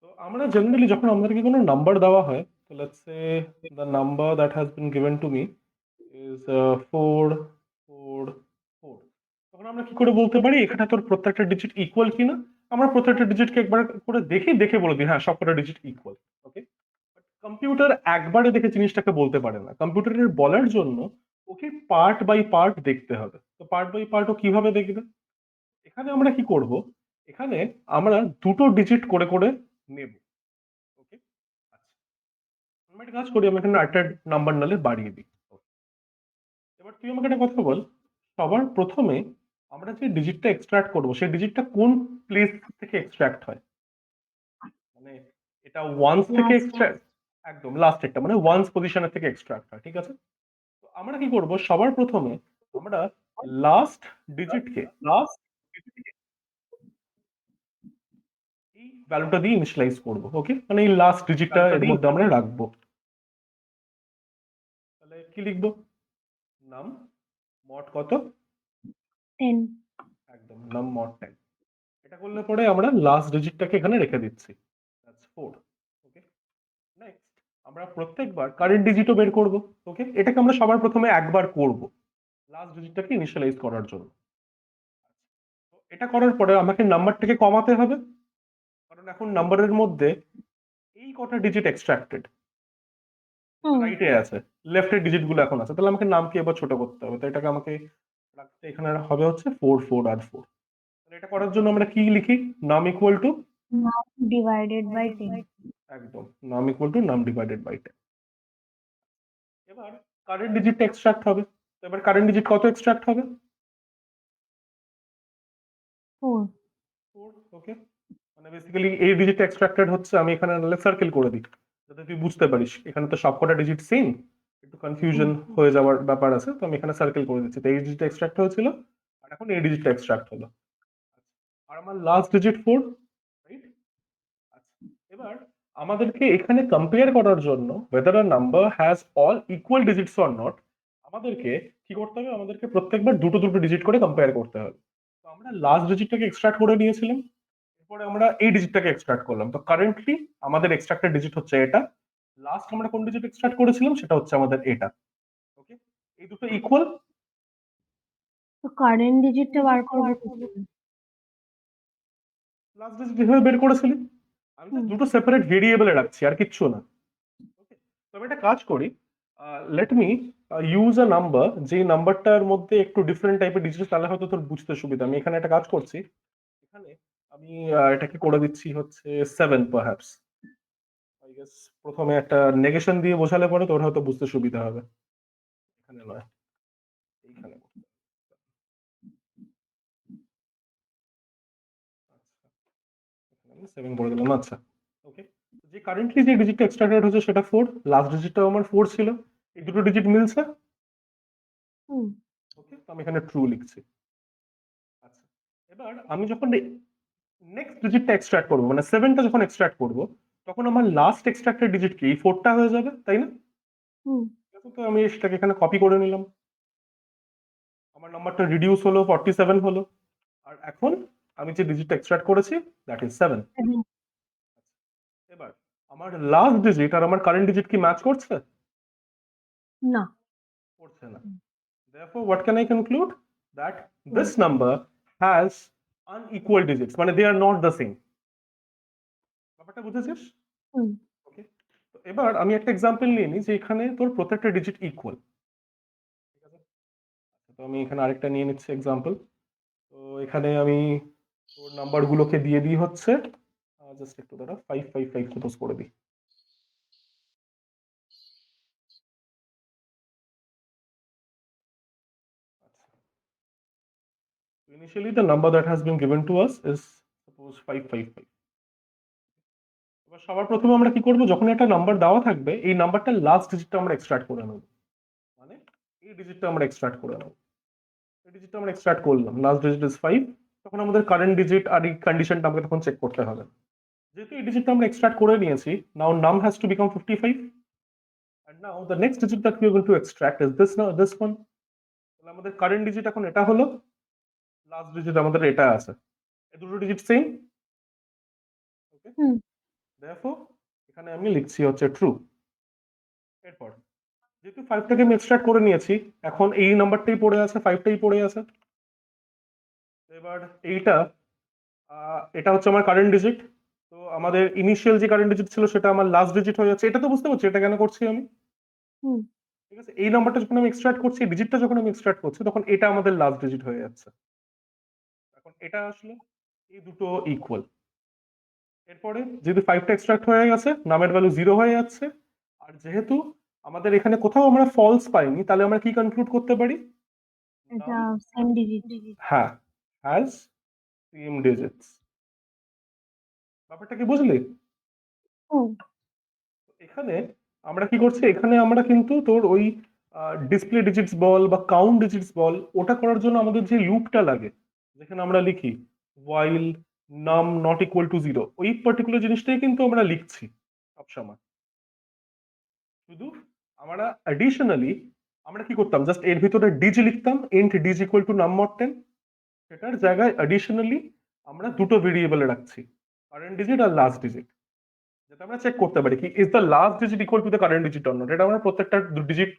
তো আমরা জেনারেলি যখন আমাদেরকে কোনো নাম্বার দেওয়া হয়, তো let's say the number that has been given to me is 4 4 4, তখন আমরা কি করে বলতে পারি এখানে তোর প্রত্যেকটা ডিজিট ইকুয়াল কিনা? আমরা প্রত্যেকটা ডিজিটকে একবার করে দেখে বলে দিই হ্যাঁ সবকটা ডিজিট ইকুয়াল। ওকে, কম্পিউটার একবারে দেখে জিনিসটাকে বলতে পারে না। কম্পিউটারের বলার জন্য ওকে পার্ট বাই পার্ট দেখতে হবে। তো পার্ট বাই পার্ট ও কিভাবে দেখবে? এখানে আমরা কি করব, এখানে আমরা দুটো ডিজিট করে করে নেব। ওকে, আচ্ছা, আমরা একটা কাজ করি, আমি এখানে একটা নাম্বার নালে বাড়িয়ে দিই। এবার তুই আমাকে একটা কথা বল, সবার প্রথমে আমরা যে ডিজিটটা এক্সট্রাক্ট করব সেই ডিজিটটা কোন প্লেস থেকে এক্সট্রাক্ট হয়? মানে এটা ওয়ান্স থেকে লাস্ট এক্সট্রাক্ট, একদম লাস্ট একটা মানে ওয়ান্স পজিশনের থেকে এক্সট্রাক্ট হয়, ঠিক আছে? তো আমরা কি করব, সবার প্রথমে আমরা লাস্ট ডিজিটকে এই ভ্যালুটা দিয়ে ইনিশিয়ালাইজ করব। ওকে, মানে এই লাস্ট ডিজিটটা এর মধ্যে আমরা রাখবো। তাহলে কি লিখবো? নাম মড কত? 10। একদম নাম মড 10। এটা করলে পরে আমরা লাস্ট ডিজিটটাকে এখানে রেখে দিচ্ছি, দ্যাটস 4। ওকে, নেক্সট আমরা প্রত্যেকবার কারেন্ট ডিজিটও বের করব। ওকে, এটাকে আমরা সবার প্রথমে একবার করব লাস্ট ডিজিটটাকে ইনিশিয়ালাইজ করার জন্য। তো এটা করার পরে আমাকে নাম্বারটাকে কমাতে হবে, কারণ এখন নাম্বারের মধ্যে এই কটা ডিজিট এক্সট্রাক্টেড হুম। রাইটে আছে, লেফটের ডিজিট গুলো এখন আছে, তাহলে আমাকে নামকে এবার ছোট করতে হবে। তো এটাকে আমাকে রাখতে এখানে হবে হচ্ছে 4 4 আর 4। তাহলে এটা করার জন্য আমরা কি লিখি? নাম equal to, Now divided by 10. একদম নাম ইকুয়াল টু নাম ডিভাইডেড বাই 10। এবার কারেন্ট ডিজিটটা এক্সট্রাক্ট হবে। তো এবার কারেন্ট ডিজিট কত এক্সট্রাক্ট হবে? 4. 4। ওকে, মানে বেসিক্যালি এই ডিজিট এক্সট্রাক্টেড হচ্ছে, আমি এখানে সার্কেল করে দিই যাতে তুই বুঝতে পারিস। এখানে তো সবকটা ডিজিট সেম, একটু কনফিউশন হয়ে যাওয়ার ব্যাপার আছে, তো আমি এখানে সার্কেল করে দিচ্ছি। তো এই ডিজিট এক্সট্রাক্ট হয়েছিল আর এখন এই ডিজিটটা এক্সট্রাক্ট হলো, আর আমার লাস্ট ডিজিট 4, রাইট? আচ্ছা, এবার আমাদেরকে এখানে কম্পেয়ার করার জন্য whether a number has all equal digits or not, আমাদেরকে কি করতে হবে? আমাদেরকে প্রত্যেকবার দুটো দুটো ডিজিট করে কম্পেয়ার করতে হবে। তো আমরা লাস্ট ডিজিটটাকে এক্সট্রাক্ট করে নিয়েছিলাম, এরপরে আমরা এই ডিজিটটাকে এক্সট্রাক্ট করলাম। তো কারেন্টলি আমাদের এক্সট্রাক্টেড ডিজিট হচ্ছে এটা, লাস্ট আমরা কোন ডিজিট এক্সট্রাক্ট করেছিলাম সেটা হচ্ছে আমাদের এটা। ওকে, এই দুটো ইকুয়াল। তো কারেন্ট ডিজিটটা বার করবো কি করে? লাস্ট ডিজিট যেভাবে বের করেছিলি, আমি জাস্ট দুটো সেপারেট ভেরিয়েবলে রাখছি আর কিচ্ছু না। ওকে, তবে একটা কাজ করি, লেট মি ইউজ আ নাম্বার, যে নাম্বারটার মধ্যে একটু ডিফারেন্ট টাইপের ডিজিট, তাহলে হয়তো তোর বুঝতে সুবিধা। আমি এখানে একটা কাজ করছি, এখানে আমি এটাকে করে দিচ্ছি হচ্ছে 7 পারহ্যাপস। আই গেস প্রথমে একটা নেগেশন দিয়ে বোঝালে পরে তোর হয়তো বুঝতে সুবিধা হবে। এখানে নয়, এইখানে করতে হবে। আচ্ছা, এখানে আমি 7 করে দিলাম। আচ্ছা, ওকে, যে কারেন্টলি যে ডিজিটটা এক্সট্রাক্টেড হচ্ছে সেটা 4, লাস্ট ডিজিটটাও আমার 4 ছিল, এই দুটো ডিজিট মিলছে। হুম। ওকে, তো আমি এখানে ট্রু লিখছি। আচ্ছা, এবার আমি যখন নেক্সট ডিজিটটা এক্সট্রাক্ট করবো, মানে 7টা যখন এক্সট্রাক্ট করবো, তখন আমার লাস্ট এক্সট্রাক্টেড ডিজিট কি? এই 4টা হয়ে যাবে, তাই না? হুম। ঠিক আছে, তো আমি সেটাকে এখানে কপি করে নিলাম, আমার নাম্বারটা রিডিউস হলো, 47 হলো। আর এখন আমি যে ডিজিটটা এক্সট্রাক্ট করেছি দ্যাট ইজ 7। 7. এবার আমার লাস্ট ডিজিট আর আমার কারেন্ট ডিজিট কি ম্যাচ করছে? না। করছে না। Therefore, what can I conclude? That hmm. this number has unequal digits, মানে they are not the same. ব্যাপারটা বুঝেছিস? হুম। ওকে, তো এবার আমি একটা এক্সাম্পল নিয়ে নিই যে এখানে তোর প্রত্যেকটা ডিজিট ইকুয়াল। ঠিক আছে, তো আমি এখানে আরেকটা নিয়ে নিচ্ছি এক্সাম্পল। তো এখানে আমি তোর নাম্বারগুলোকে দিয়ে দিই হচ্ছে জাস্ট একটু দাঁড়া, 555 সাপোজ করে দিই। Initially, the number that has been given to us is suppose 555. এবার সবার প্রথমে আমরা কি করব, যখন একটা নাম্বার দেওয়া থাকবে এই নাম্বারটা লাস্ট ডিজিটটা আমরা এক্সট্রাক্ট করে নেব, মানে এই ডিজিটটা আমরা এক্সট্রাক্ট করে নেব। এই ডিজিটটা আমরা এক্সট্রাক্ট করলাম, লাস্ট ডিজিট ইজ 5, তখন আমাদের কারেন্ট ডিজিট আর এই কন্ডিশনটা আমাকে তখন চেক করতে হবে। যেহেতু এই ডিজিটটা আমরা এক্সট্রাক্ট করে নিয়েছি, নাও নাম has to become 55, and now the next digit that we are going to extract is this one. তাহলে আমাদের কারেন্ট ডিজিট এখন এটা হলো, লাস্ট ডিজিট আমাদের এটা আছে, এই দুটো ডিজিট সেম। ওকে, হুম therefore এখানে আমি লিখছি হচ্ছে ট্রু। এরপর যেহেতু 5টাকে আমি এক্সট্রাক্ট করে নিয়েছি, এখন এই নাম্বারটাই পড়ে আছে, 5টাই পড়ে আছে। এবার এইটা এটা হচ্ছে আমার কারেন্ট ডিজিট, তো আমাদের ইনিশিয়াল যে কারেন্ট ডিজিট ছিল সেটা আমার লাস্ট ডিজিট হয়ে যাচ্ছে। এটা তো বুঝতে পারছি এটা কেন করছি আমি, হুম ঠিক আছে? এই নাম্বারটা যখন আমি এক্সট্রাক্ট করছি, ডিজিটটা যখন আমি এক্সট্রাক্ট করছি, তখন এটা আমাদের লাস্ট ডিজিট হয়ে যাচ্ছে। এখন এটা আসলে এই দুটো ইকুয়াল। এরপরে যেহেতু 5টা এক্সট্রাক্ট হয়ে গেছে, নামের ভ্যালু 0 হয়ে যাচ্ছে, আর যেহেতু আমাদের এখানে কোথাও আমরা ফলস পাইনি, তাহলে আমরা কি কনক্লুড করতে পারি? এটা নাম, সেম ডিজিট। হ্যাঁ, হ্যাজ সেম ডিজিটস। ব্যাপারটা কি বুঝলি? হুম এখানে আমরা কি করছি, এখানে আমরা কিন্তু তোর ওই ডিসপ্লে ডিজিটস বল বা কাউন্ট ডিজিটস বল, ওটা করার জন্য আমাদের যে লুপটা লাগে, যেখানে আমরা লিখি while num not equal to 0, ওই পার্টিকুলার জিনিসটাই কিন্তু আমরা লিখছি সবসময়। শুধু আমরা অ্যাডিশনালি আমরা কি করতাম, জাস্ট এর ভিতরে ডিজি লিখতাম, int ডিজ ইকুয়াল টু নাম mod 10, সেটার জায়গায় অ্যাডিশনালি আমরা দুটো ভেরিয়েবল রাখছি, কারেন্ট ডিজিট আর লাস্ট ডিজিট, যাতে আমরা চেক করতে পারি কি is the last digit equal to the current digit or not. এটা আমরা প্রত্যেকটা ডিজিট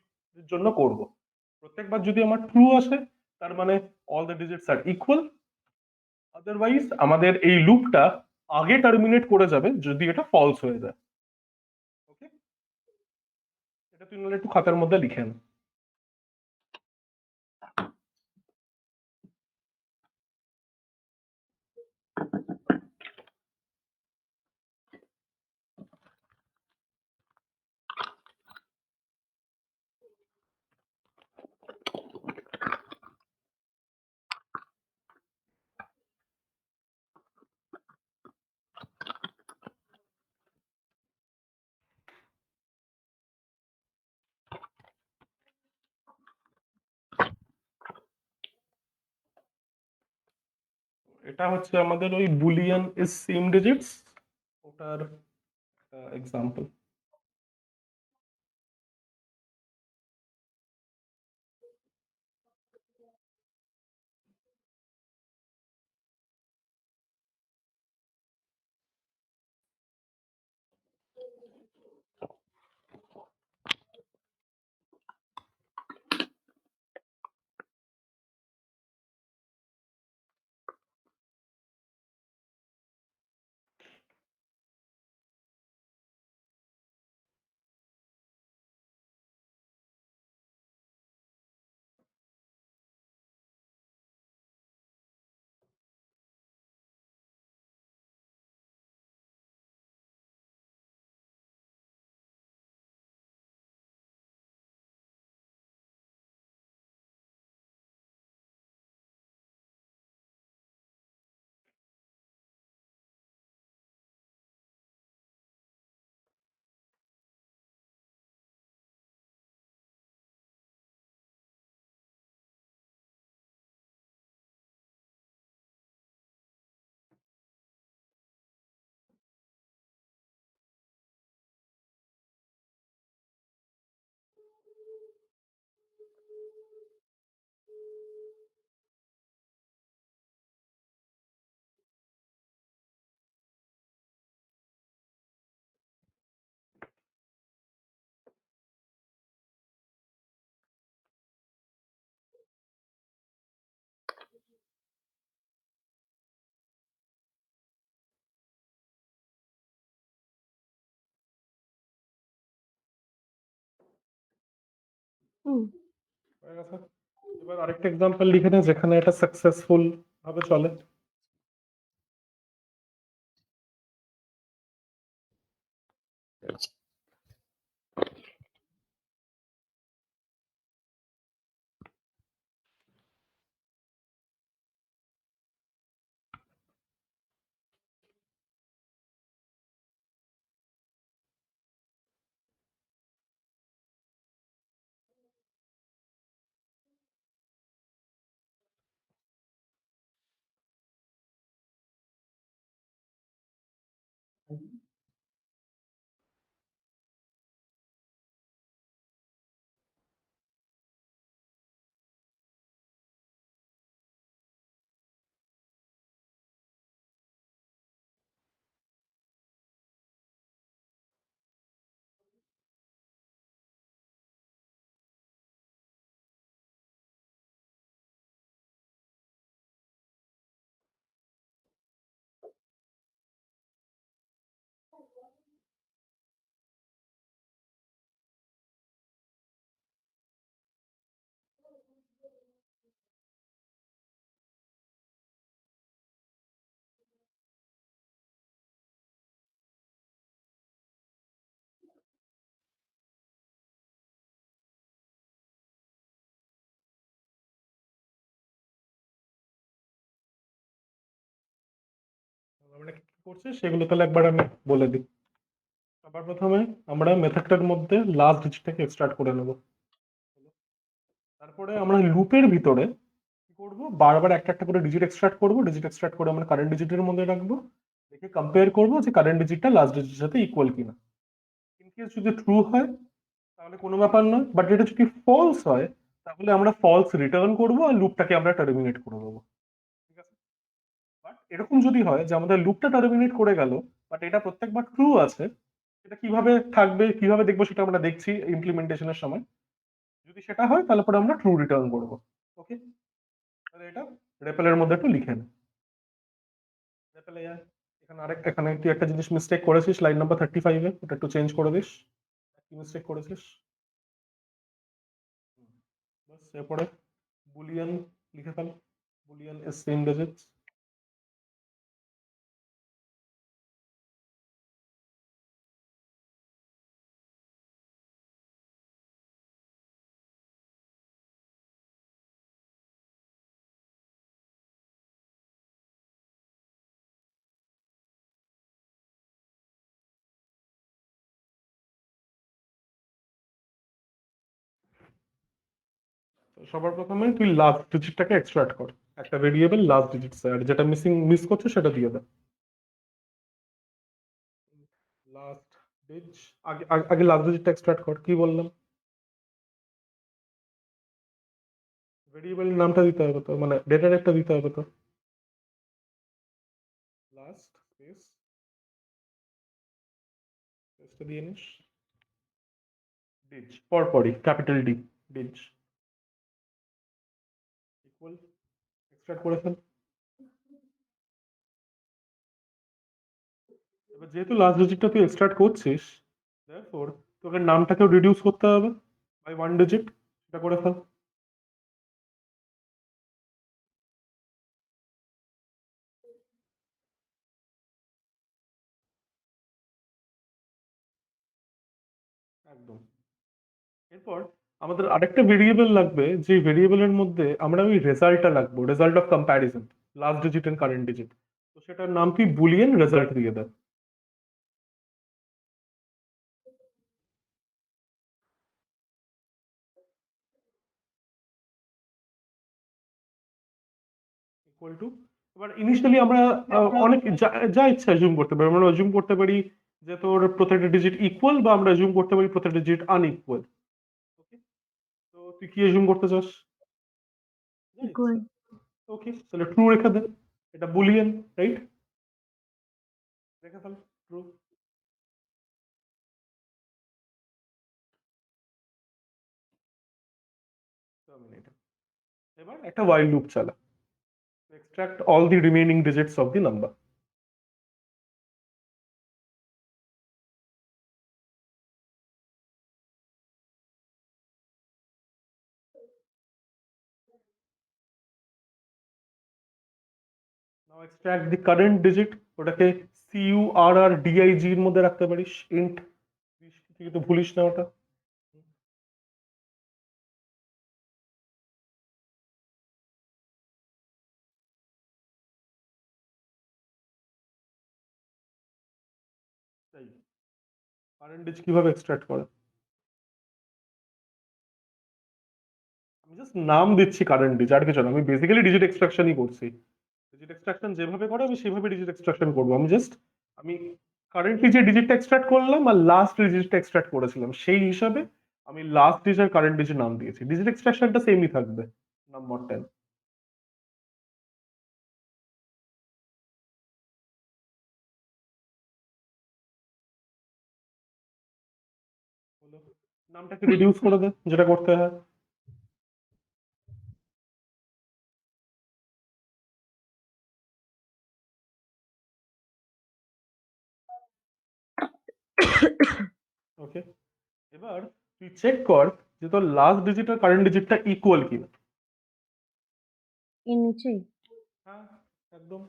জন্য করব। প্রত্যেকবার যদি আমার ট্রু আসে, তার মানে all the digits are equal, otherwise আমাদের এই লুপটা আগে টার্মিনেট করে যাবে যদি এটা ফলস হয়ে যায়। ওকে, এটা তুই নাহলে একটু খাতার মধ্যে লিখে নে। এটা হচ্ছে আমাদের ওই বুলিয়ান ইজ সেম ডিজিটস, ওটার এক্সাম্পল। হুম হয়ে গেছে। এবার আরেকটা এক্সাম্পল লিখে নে যেখানে এটা সাকসেসফুল ভাবে চলে। আমরা কি কি করছি সেগুলো তাহলে একবার আমি বলে দিই। সবার প্রথমে আমরা মেথডটার মধ্যে লাস্ট ডিজিটটাকে এক্সট্রাক্ট করে নেব। তারপরে আমরা লুপের ভিতরে কি করবো, বারবার একটা একটা করে ডিজিট এক্সট্রাক্ট করবো, ডিজিট এক্সট্রাক্ট করে আমরা কারেন্ট ডিজিটের মধ্যে রাখবো, দেখে কম্পেয়ার করবো যে কারেন্ট ডিজিটটা লাস্ট ডিজিটের সাথে ইকুয়াল কিনা। ইন কেস যদি ট্রু হয় তাহলে কোনো ব্যাপার নয়, বাট এটা যদি ফলস হয় তাহলে আমরা ফলস রিটার্ন করবো আর লুপটাকে আমরা টার্মিনেট করে দেবো। ঠিক আছে, বাট এরকম যদি হয় যে আমাদের লুপটা টার্মিনেট করে গেল বাট এটা প্রত্যেকবার ট্রু আছে, সেটা কিভাবে থাকবে কিভাবে দেখবো সেটা আমরা দেখছি ইমপ্লিমেন্টেশনের সময়। যদি সেটা হয় তাহলে পরে আমরা ট্রু রিটার্ন করবো। ওকে, তাহলে এটা রেপেলের মধ্যে একটু লিখে নে। রেপেলে যায়, এখানে এখানে তুই একটা জিনিস মিস্টেক করেছিস লাইন নাম্বার 35-এ, ওটা একটু চেঞ্জ করে দিস। কি মিস্টেক করেছিস? বাস এরপরে বুলিয়ান লিখে fail, Boolean is same digits. সবার প্রথমে তুই লাস্ট ডিজিটটাকে এক্সট্রাক্ট কর, একটা ভেরিয়েবল লাস্ট ডিজিট আর যেটা মিস করছে সেটা দিয়ে দে। লাস্ট ডিজ, আগে আগে লাস্ট ডিজিটটা এক্সট্রাক্ট কর, কি বললাম? ভেরিয়েবল নামটা দিতে হবে তো, মানে ডেটা টাইপটা দিতে হবে তো। লাস্ট স্পেস স্পেসটা দিয়ে নিস, ডিজ পরপরই ক্যাপিটাল ডি, ডিজ ইকুয়াল, এক্সট্রাক্ট করে ফেল। এবার যেহেতু লাস্ট ডিজিটটা তুই এক্সট্রাক্ট করছিস, therefore তোকে নামটাকেও রিডিউস করতে হবে বাই ওয়ান ডিজিট, সেটা করে ফেল। একদম। এরপর আমাদের আরেকটা ভেরিয়েবল লাগবে, যে ভেরিয়েবলের মধ্যে আমরা ওই রেজাল্টটা রাখবো, result of comparison, last digit and current digit. তো সেটার নাম তুই বুলিয়ান রেজাল্ট দিয়ে দে। ইকুয়াল টু, এবার ইনিশিয়ালি আমরা অনেক যা যা ইচ্ছা অ্যাজিউম করতে পারি, আমরা অ্যাজিউম করতে পারি যে তোর প্রত্যেকটা ডিজিট ইকুয়াল, বা আমরা অ্যাজিউম করতে পারি প্রত্যেকটা ডিজিট আনইকুয়াল। ওকে, তো তুই কি অ্যাজিউম করতে চাস? যা ইচ্ছা। ইকুয়াল। ওকে, তাহলে ট্রু রেখে দে, এটা বুলিয়ান, রাইট? রেখে ফেল ট্রু। টার্মিনেটর। এবার একটা while লুপ চালা, extract all the remaining digits of the number. Now extract the current digit, ওটাকে CURRDIG এর মধ্যে রাখতে পারিস, ইন্ট, কিন্তু ভুলিস না ওটা। তাই কারেন্ট ডিজিট কিভাবে এক্সট্রাক্ট করে? আমি জাস্ট নাম দিচ্ছি কারেন্ট ডিজিট, আর কিছু না, আমি বেসিক্যালি ডিজিট এক্সট্রাকশনই করছি। ডিজিট এক্সট্রাকশন যেভাবে করে আমি সেভাবে ডিজিট এক্সট্রাকশন করবো, আমি জাস্ট আমি কারেন্টলি যে ডিজিটটা এক্সট্রাক্ট করলাম আর লাস্ট ডিজিটটা এক্সট্রাক্ট করেছিলাম সেই হিসাবে আমি লাস্ট ডিজিট আর কারেন্ট ডিজিট নাম দিয়েছি। ডিজিট এক্সট্রাকশনটা সেমই থাকবে, নাম্বার 10। নামটাকে রিডিউস করে দে যেটা করতে হয়। ওকে, এবার তুই চেক কর যে তোর লাস্ট ডিজিট আর কারেন্ট ডিজিটটা ইকুয়াল কিনা। এর নিচেই হ্যাঁ, একদম।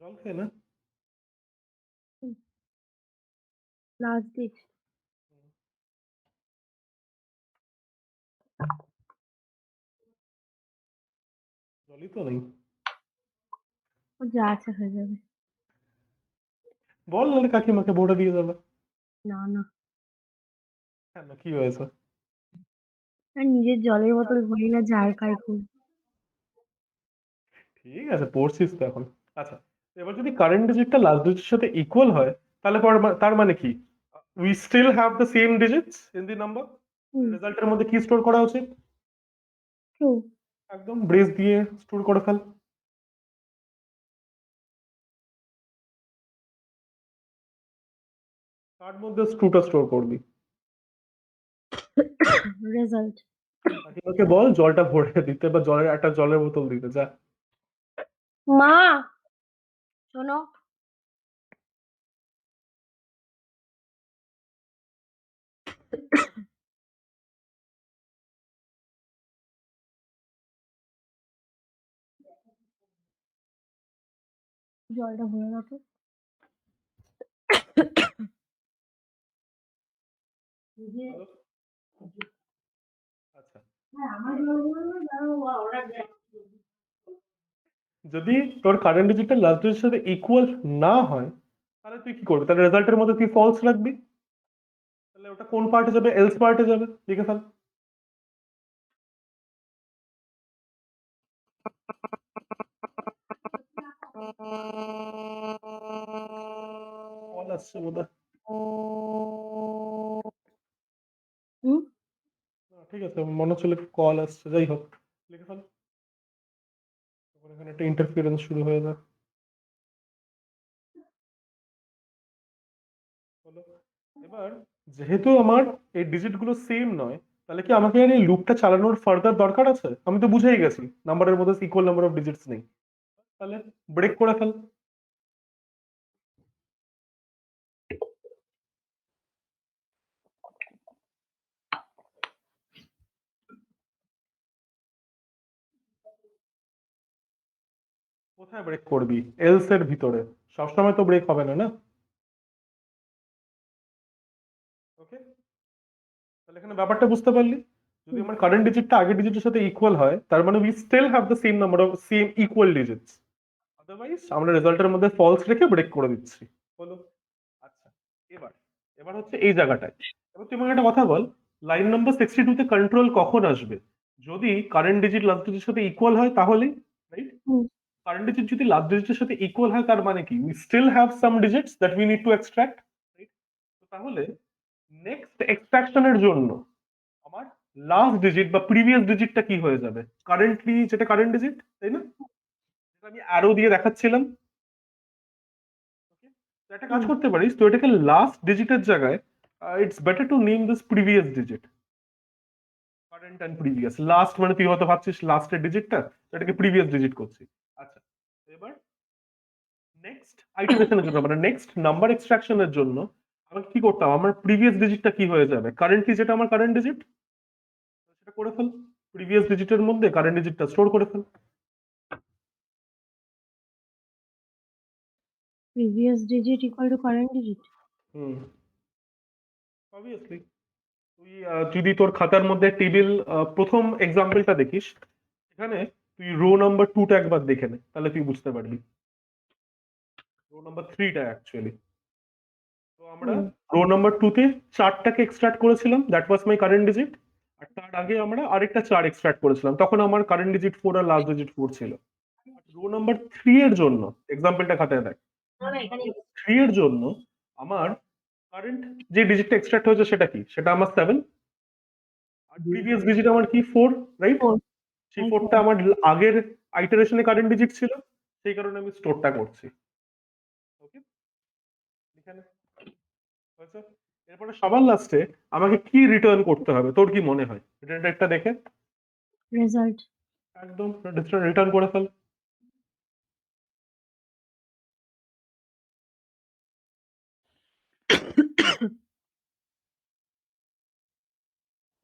জল খেয়ে না। লাস্ট দিক জলই তো নেই। যা আছে হয়ে যাবে। বল নাহলে কাকিমাকে ভোটে দিয়ে দেবে। না না, কেন, কি হয়েছে? আর নিজের জলের বোতল ভরি না, যার খাই খুব। ঠিক আছে, পড়ছিস তো এখন। আচ্ছা, এবার যদি কারেন্ট ডিজিটটা লাস্ট ডিজিটের সাথে ইকুয়াল হয়, তাহলে তার মানে কি, we still have the same digits in the number. হুম, রেজাল্টের মধ্যে কি স্টোর করা উচিত? ট্রু। একদম ব্রেস দিয়ে স্টোর করে ফেল। কার মধ্যে স্ক্রুটা স্টোর করবি? রেজাল্ট। কাকিমাকে বল জলটা ভরে দিতে, বা জলের একটা জলের বোতল দিতে, যা। মা, শোনো। জলটা ভরে দাও তো। হ্যালো। আচ্ছা, হ্যাঁ, আমার এবার জলগুলো না জানো, ওরা যদি তোর কারেন্ট ডিজিটটা লাস্ট ডিজিটের সাথে ইকুয়াল না হয়, তাহলে তুই কি করবি? তাহলে রেজাল্টের মধ্যে তুই ফলস রাখবি। তাহলে ওটা কোন পার্টে যাবে? এলস পার্টে যাবে, লিখে ফেল। কল আসছে বোধহয়। হুম, না, ঠিক আছে, মনে হচ্ছিল কল আসছে, যাই হোক, লিখে ফেল। তখন এখানে একটা ইন্টারফিয়ারেন্স শুরু হয়ে যায়। হলো। এবার যেহেতু আমার এই ডিজিট গুলো সেম নয়, তাহলে কি আমাকে আর এই লুপটা চালানোর ফার্দার দরকার আছে? আমি তো বুঝেই গেছি নাম্বারের মধ্যে ইকুয়াল নাম্বার অফ ডিজিটস নেই। তাহলে ব্রেক করে ফেল। কোথায় ব্রেক করবি? এলস এর ভিতরে। সবসময় তো ব্রেক হবে না, না? ওকে, তাহলে এখানে ব্যাপারটা বুঝতে পারলি? যদি হুম, আমার কারেন্ট ডিজিটটা আগের ডিজিটের সাথে ইকুয়াল হয়, তার মানে we still have the same number of same equal digits. Otherwise আমরা রেজাল্টের মধ্যে ফলস রেখে ব্রেক করে দিচ্ছি। হলো। আচ্ছা, এবার এবার হচ্ছে এই জায়গাটায়। এবার তুই আমাকে একটা কথা বল, লাইন নাম্বার 62 তে কন্ট্রোল কখন আসবে? যদি কারেন্ট ডিজিট লাস্ট ডিজিটের সাথে ইকুয়াল হয়, তাহলেই, রাইট? হুম, কারেন্ট ডিজিট যদি লাস্ট ডিজিটের সাথে ইকুয়াল হয়, তার মানে কি we still have some digits that we need to extract, right? তাহলে নেক্সট এক্সট্রাকশনের জন্য আমার লাস্ট ডিজিট বা প্রিভিয়াস ডিজিটটা কি হয়ে যাবে? কারেন্টলি যেটা কারেন্ট ডিজিট, তাই না? যেটা আমি অ্যারো দিয়ে দেখাচ্ছিলাম। Okay? তো একটা কাজ হুম। করতে পারিস, তো এটাকে লাস্ট ডিজিটের জায়গায় it's better to name this previous digit. Current and previous, last মানে তুই হয়তো ভাবছিস লাস্টের ডিজিটটা, এটাকে প্রিভিয়াস ডিজিট করছি। আচ্ছা, এবার নেক্সট আইটারেশনের জন্য, মানে নেক্সট নাম্বার এক্সট্রাকশনের জন্য আমাকে কি করতাম? আমার প্রিভিয়াস ডিজিটটা কি হয়ে যাবে? কারেন্টলি যেটা আমার কারেন্ট ডিজিট, সেটা করে ফেল। প্রিভিয়াস ডিজিটের মধ্যে কারেন্ট ডিজিটটা স্টোর করে fail. Previous digit equal to current digit. Hmm, obviously. তুই যদি তোর খাতার মধ্যে টেবিল প্রথম এক্সাম্পলটা দেখিস, এখানে তুই রো নাম্বার 2টা একবার দেখে নে, তাহলে তুই বুঝতে পারবি। রো নাম্বার 3টা অ্যাকচুয়ালি। তো আমরা রো নাম্বার 2 তে 4টাকে এক্সট্রাক্ট করেছিলাম, that was my current digit. আর তার আগে আমরা আরেকটা 4 এক্সট্রাক্ট করেছিলাম, তখন আমার কারেন্ট ডিজিট 4 আর লাস্ট ডিজিট 4 ছিল। রো নাম্বার 3 এর জন্য এক্সাম্পলটা খাতায় দেখ, 3 এর জন্য আমার কারেন্ট যে ডিজিটটা এক্সট্রাক্ট হয়েছে সেটা কি, সেটা আমার 7। আর প্রিভিয়াস ডিজিট আমার কি 4, রাইট? 4 সেই 4টা আমার আগের আইটারেশনে কারেন্ট ডিজিট ছিল, সেই কারণে আমি স্টোরটা করছি। ওকে, এখানে হয়েছে। এরপরে সবার লাস্টে আমাকে কি রিটার্ন করতে হবে, তোর কি মনে হয়? রিটার্নটা একটা দেখে। রেজাল্ট। একদম রিটার্ন করে ফেল।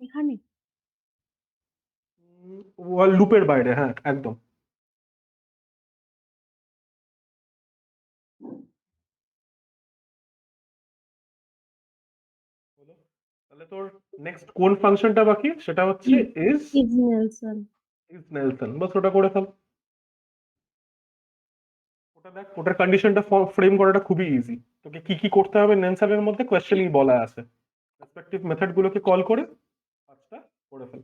এখানে লুপের বাইরে, হ্যাঁ একদম। হলো। তাহলে তোর নেক্সট কোন ফাংশনটা বাকি, সেটা হচ্ছে ইজ ইজ নেলসন। নেলসন, বাস ওটা করে ফেল। ওটা দেখ, ওটার কন্ডিশনটা ফ্রেম করাটা খুবই ইজি। তোকে কি কি করতে হবে নেলসনের মধ্যে কোয়েশ্চেনই বলা আছে, রেসপেক্টিভ মেথড গুলোকে কল করে কাজটা করে ফেল।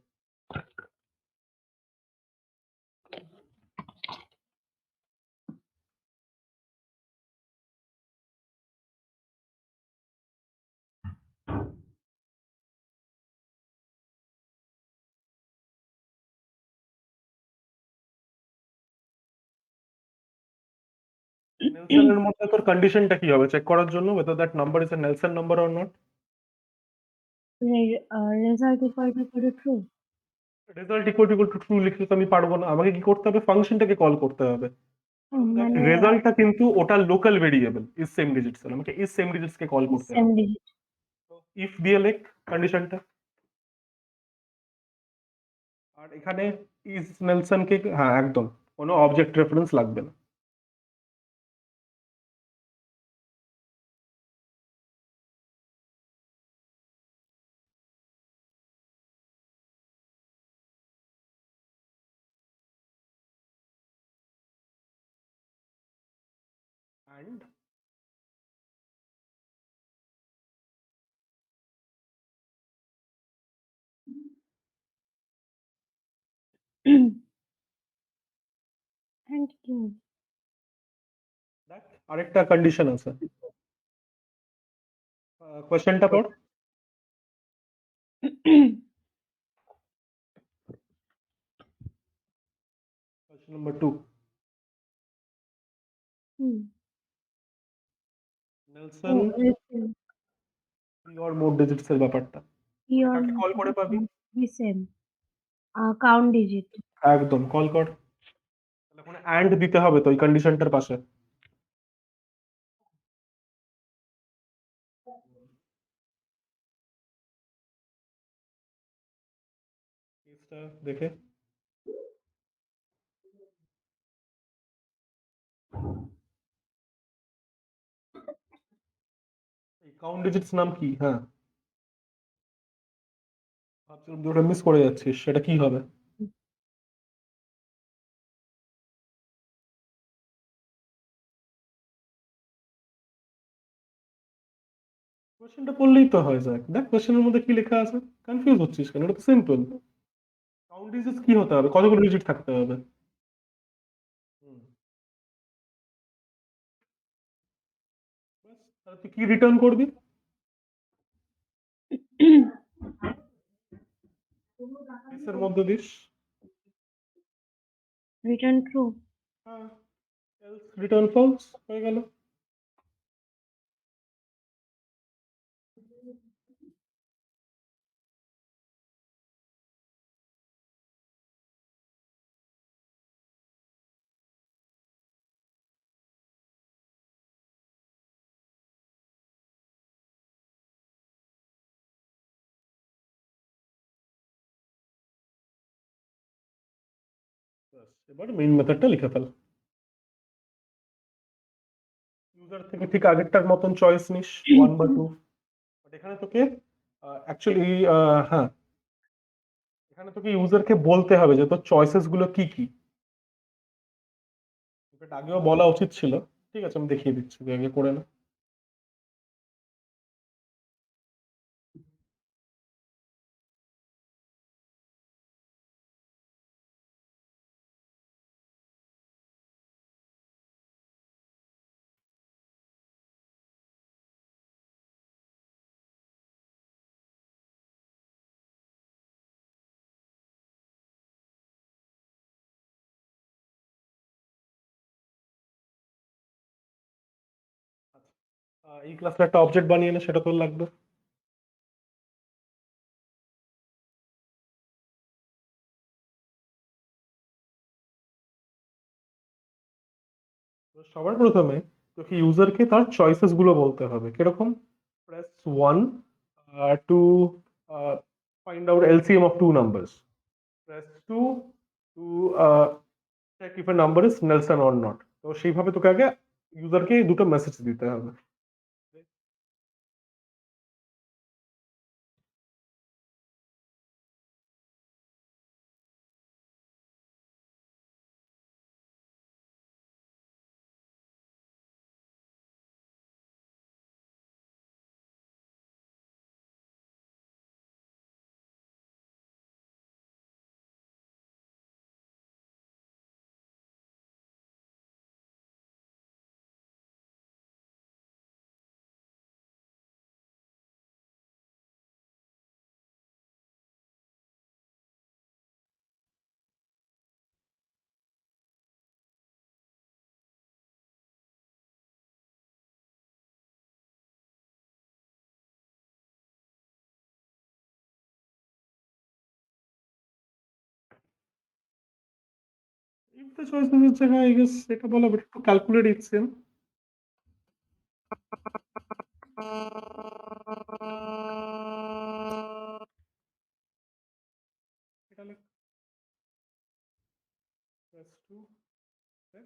নেলসনের মধ্যে তোর কন্ডিশনটা কি হবে চেক করার জন্য, whether that number is a Nelson number or not? Result equal to true. Result equal to true লিখতে তো আমি পারবো না, আমাকে কি করতে হবে, ফাংশনটাকে কল করতে হবে। মানে রেজাল্টটা কিন্তু ওটা local variable is same digits, আমাকে ইজ সেম ডিজিটস কে কল করতে সেম হবে। ডিজিট। ইফ দিয়ে লেখ কন্ডিশনটা। আর এখানে ইজ নেলসন কে, হ্যাঁ একদম, কোনো অবজেক্ট রেফারেন্স লাগবে না। And thank you. দেখ আরেকটা কন্ডিশন আছে, কোয়েশ্চেনটা পড়। Question number 2, Nelson 3 or more digits এর ব্যাপারটা কাকে কল করে পাবি? Same count digit. একদম কল কর। তাহলে কোনো অ্যান্ড দিতে হবে তো ওই কন্ডিশনটার পাশে। কেসটা দেখে, এই কাউন্ট ডিজিটস নাম কি? হ্যাঁ, ভাবছিলাম দুটো মিস করে যাচ্ছিস, সেটা কি হবে? কোশ্চেনটা পড়লেই তো হয়ে যায়, দেখ কোশ্চেনের মধ্যে কি লেখা আছে, কনফিউজ হচ্ছিস কেন? এটা তো সিম্পল। কাউন্ট ডিজিটস কি হতে হবে, কতগুলো ডিজিট থাকতে হবে? হুম, ব্যাস, তাহলে তুই কি রিটার্ন করবি? কেসের মধ্যে দিস, রিটার্ন ট্রু। হ্যাঁ, এলস রিটার্ন ফলস, হয়ে গেল। ব্যাস, এবার মেইন মেথডটা লিখে ফেল। ইউজার থেকে ঠিক আগেরটার মতন চয়েস নিস, 1 বা 2। বাট এখানে তোকে অ্যাকচুয়ালি, হ্যাঁ, এখানে তোকে ইউজারকে বলতে হবে যে তোর চয়েসেস গুলো কি কি। এটা আগেও বলা উচিত ছিল। ঠিক আছে, আমি দেখিয়ে দিচ্ছি, তুই আগে করে না। এই ক্লাসে একটা অবজেক্ট বানিয়ে নে, সেটা তোর লাগবে। তো সবার প্রথমে তোকে ইউজারকে তার চয়েসেস গুলো বলতে হবে, কিরকম? Press 1 to find out LCM of two numbers, press 2 to check if a number is Nelson or not. তো সেইভাবে তোকে আগে ইউজারকে দুটো মেসেজ দিতে হবে। If the choice is জায়গায় I guess এটা বলা better to calculate HCM. এটা লিখ, press 2, okay,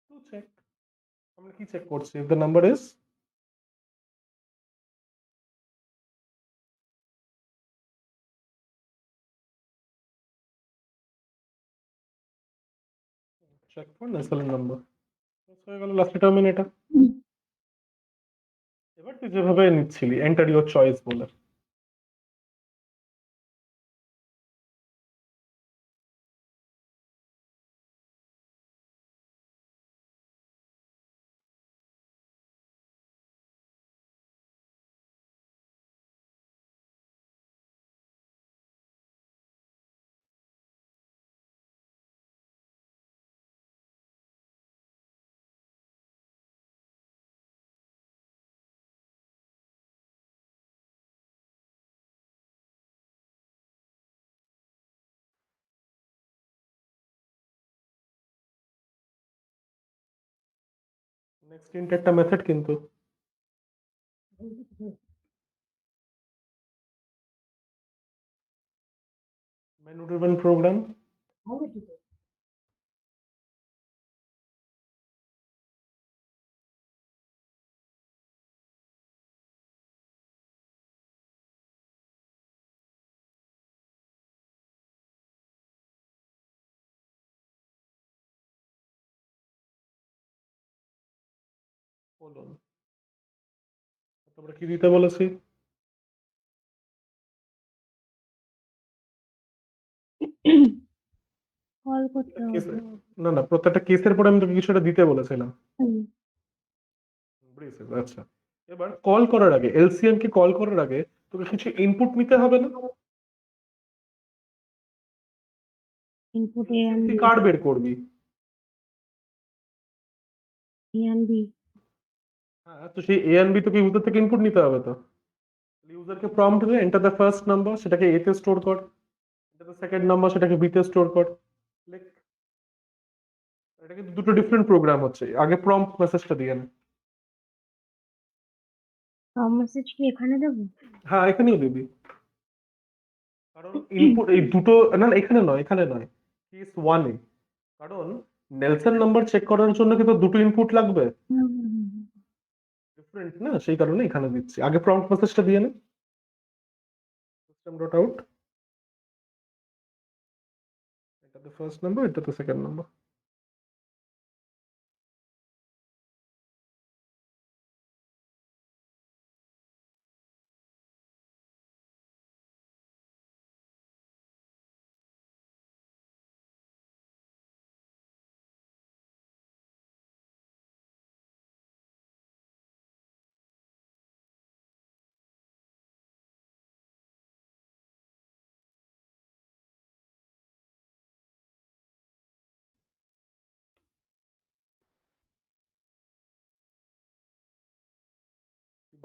to check. আমরা কি চেক করছি? If the number is check for natural number. হয়ে গেল লাস্ট টার্মিন এটা। এবার তুই যেভাবে নিচ্ছিলি এন্টার ইউর চয়েস বলে, নেক্সট ইন্ট একটা মেথড কিন্তু মেনু ড্রিভেন প্রোগ্রাম। বলুন তোমরা কি দিতে বলেছি? কল করতে হবে। না না, প্রত্যেকটা কেসের পরে আমি তোকে কিছুটা দিতে বলেছিলাম। হুম। ব্রেসেস, আচ্ছা। এবার কল করার আগে, এলসিএম কে কল করার আগে তোকে কিছু ইনপুট নিতে হবে না? ইনপুট এ এলসিএম এন্ড তুই বি, কার বের করবি? A and b. হ্যাঁ, তো সেই এ এন্ড বি তোকে ইউজার থেকে ইনপুট নিতে হবে। তো ইউজারকে প্রম্পট দে, এন্টার দ্য ফার্স্ট নাম্বার, সেটাকে এ তে স্টোর কর, এন্টার দ্য সেকেন্ড নাম্বার, সেটাকে বি তে স্টোর কর। লিখ। এটা কিন্তু দুটো ডিফারেন্ট প্রোগ্রাম হচ্ছে, আগে প্রম্পট মেসেজটা দিয়ে নে। মেসেজ কি এখানে দেবো? হ্যাঁ, এখানেই দিবি, কারণ ইনপুট এই দুটো, না না, এখানে নয়, এখানে নয়, কেস ওয়ানে। কারণ নেলসন নাম্বার চেক করার জন্য কিন্তু দুটো ইনপুট লাগবে, হুম, হুম, হুম, হুম। ডিফারেন্ট না, সেই কারণে এখানে দিচ্ছি। আগে প্রম্পট মেসেজটা দিয়ে নে, সিস্টেম ডট আউট, এটা তো ফার্স্ট নাম্বার, এটা তো সেকেন্ড নাম্বার।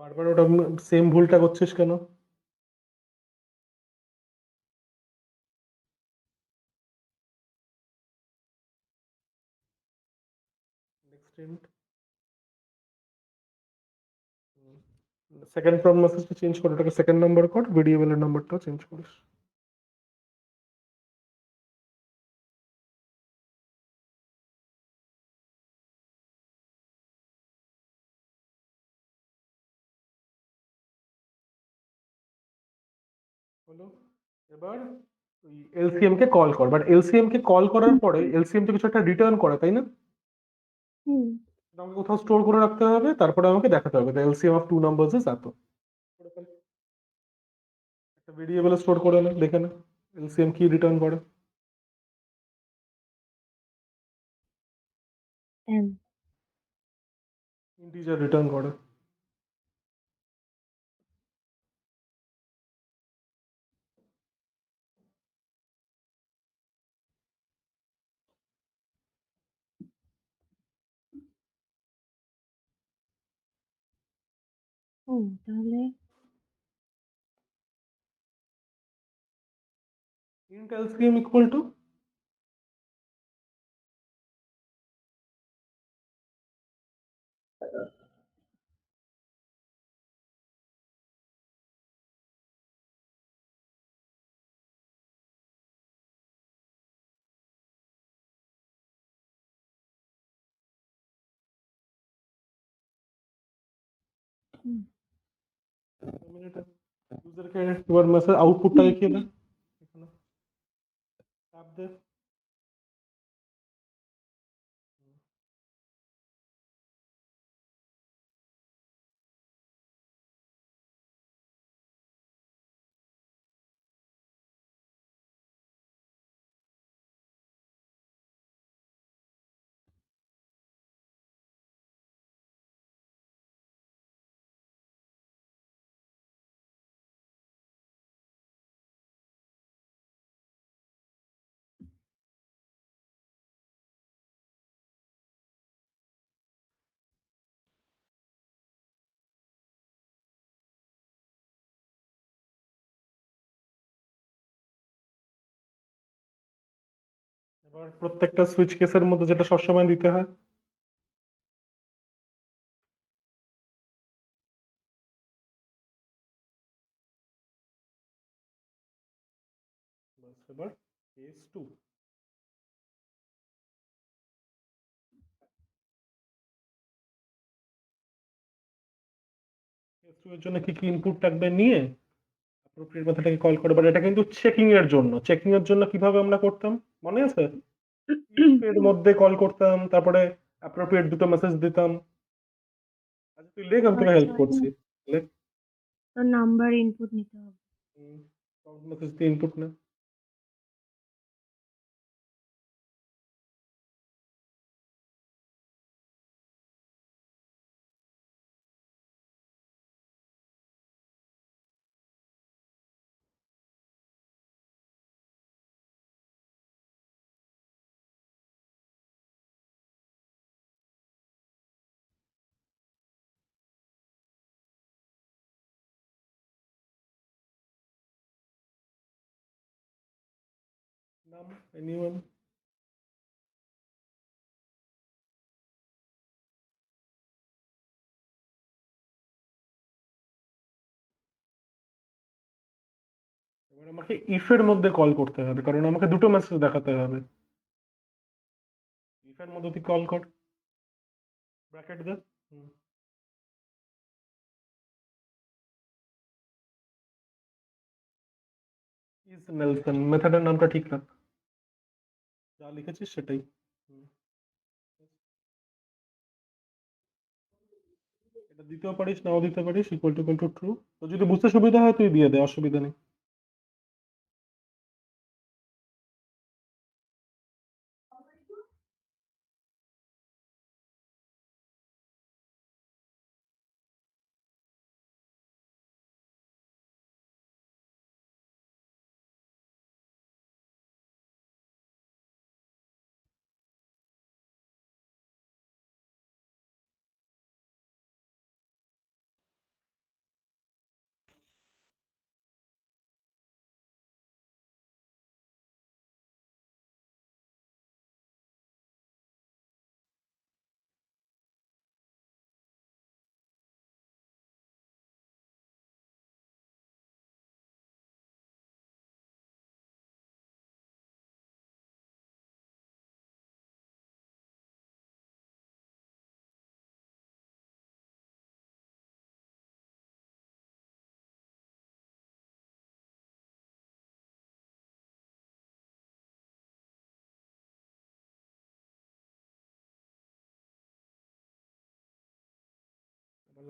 বারবার ওটা সেম ভুলটা করছিস কেন? নেক্সট সেকেন্ড ফ্রম মেসেজটা চেঞ্জ কর, ওটাকে সেকেন্ড নাম্বার কর, ভেরিয়েবলের নাম্বারটাও চেঞ্জ করিস। হলো। এবার ওই এলসিএম কে কল কর, বাট এলসিএম কে কল করার পরে এলসিএম তো কিছু একটা রিটার্ন করে, তাই না? হুম। সেটা আমাকে কোথাও স্টোর করে রাখতে হবে, তারপরে আমাকে দেখাতে হবে LCM of two numbers is এত। করে ফেল। একটা ভেরিয়েবলে স্টোর করে নে, দেখে নে এলসিএম কি রিটার্ন করে। এম। ইন্টিজার রিটার্ন করে। হুম, তাহলে ইন্ট এলসিএম ইকুয়াল টু হুম, ইউজারকে তোমার মেসেজ আউটপুটটা দেখিয়ে দে এখানে, চাপ দে। এবার প্রত্যেকটা সুইচ কেসের মধ্যে যেটা সবসময় দিতে হয়, বাস এবার কেস টু। কেস টু এর জন্য কি কি ইনপুট থাকবে নিয়ে অ্যাপ্রোপ্রিয়েট মেথডটাকে কল করে, বাট এটা কিন্তু চেকিং এর জন্য। চেকিং এর জন্য কিভাবে আমরা করতাম মনে আছে? ইফ এর মধ্যে কল করতাম, তারপরে অ্যাপ্রোপ্রিয়েট দুটো মেসেজ দিতাম। আচ্ছা তুই লেখ, আমি তোকে হেল্প আচ্ছা, করছি। লেখ। তো নাম্বার ইনপুট নিতে হবে। মেসেজ দিয়ে ইনপুট না। নাম এনিওয়ান। এবার আমাকে ইফ এর মধ্যে কল করতে হবে, কারণ আমাকে দুটো মেসেজ দেখাতে হবে। ইফ এর মধ্যে তুই কল কর, ব্র্যাকেট দে। ইজ নেলসন, মেথডের নামটা ঠিক রাখ, যা লিখেছিস সেটাই। হুম। এটা দিতেও পারিস, নাও দিতে পারিস, ইকুয়াল টু ট্রু। তো যদি বুঝতে সুবিধা হয় তুই দিয়ে দে, অসুবিধা নেই।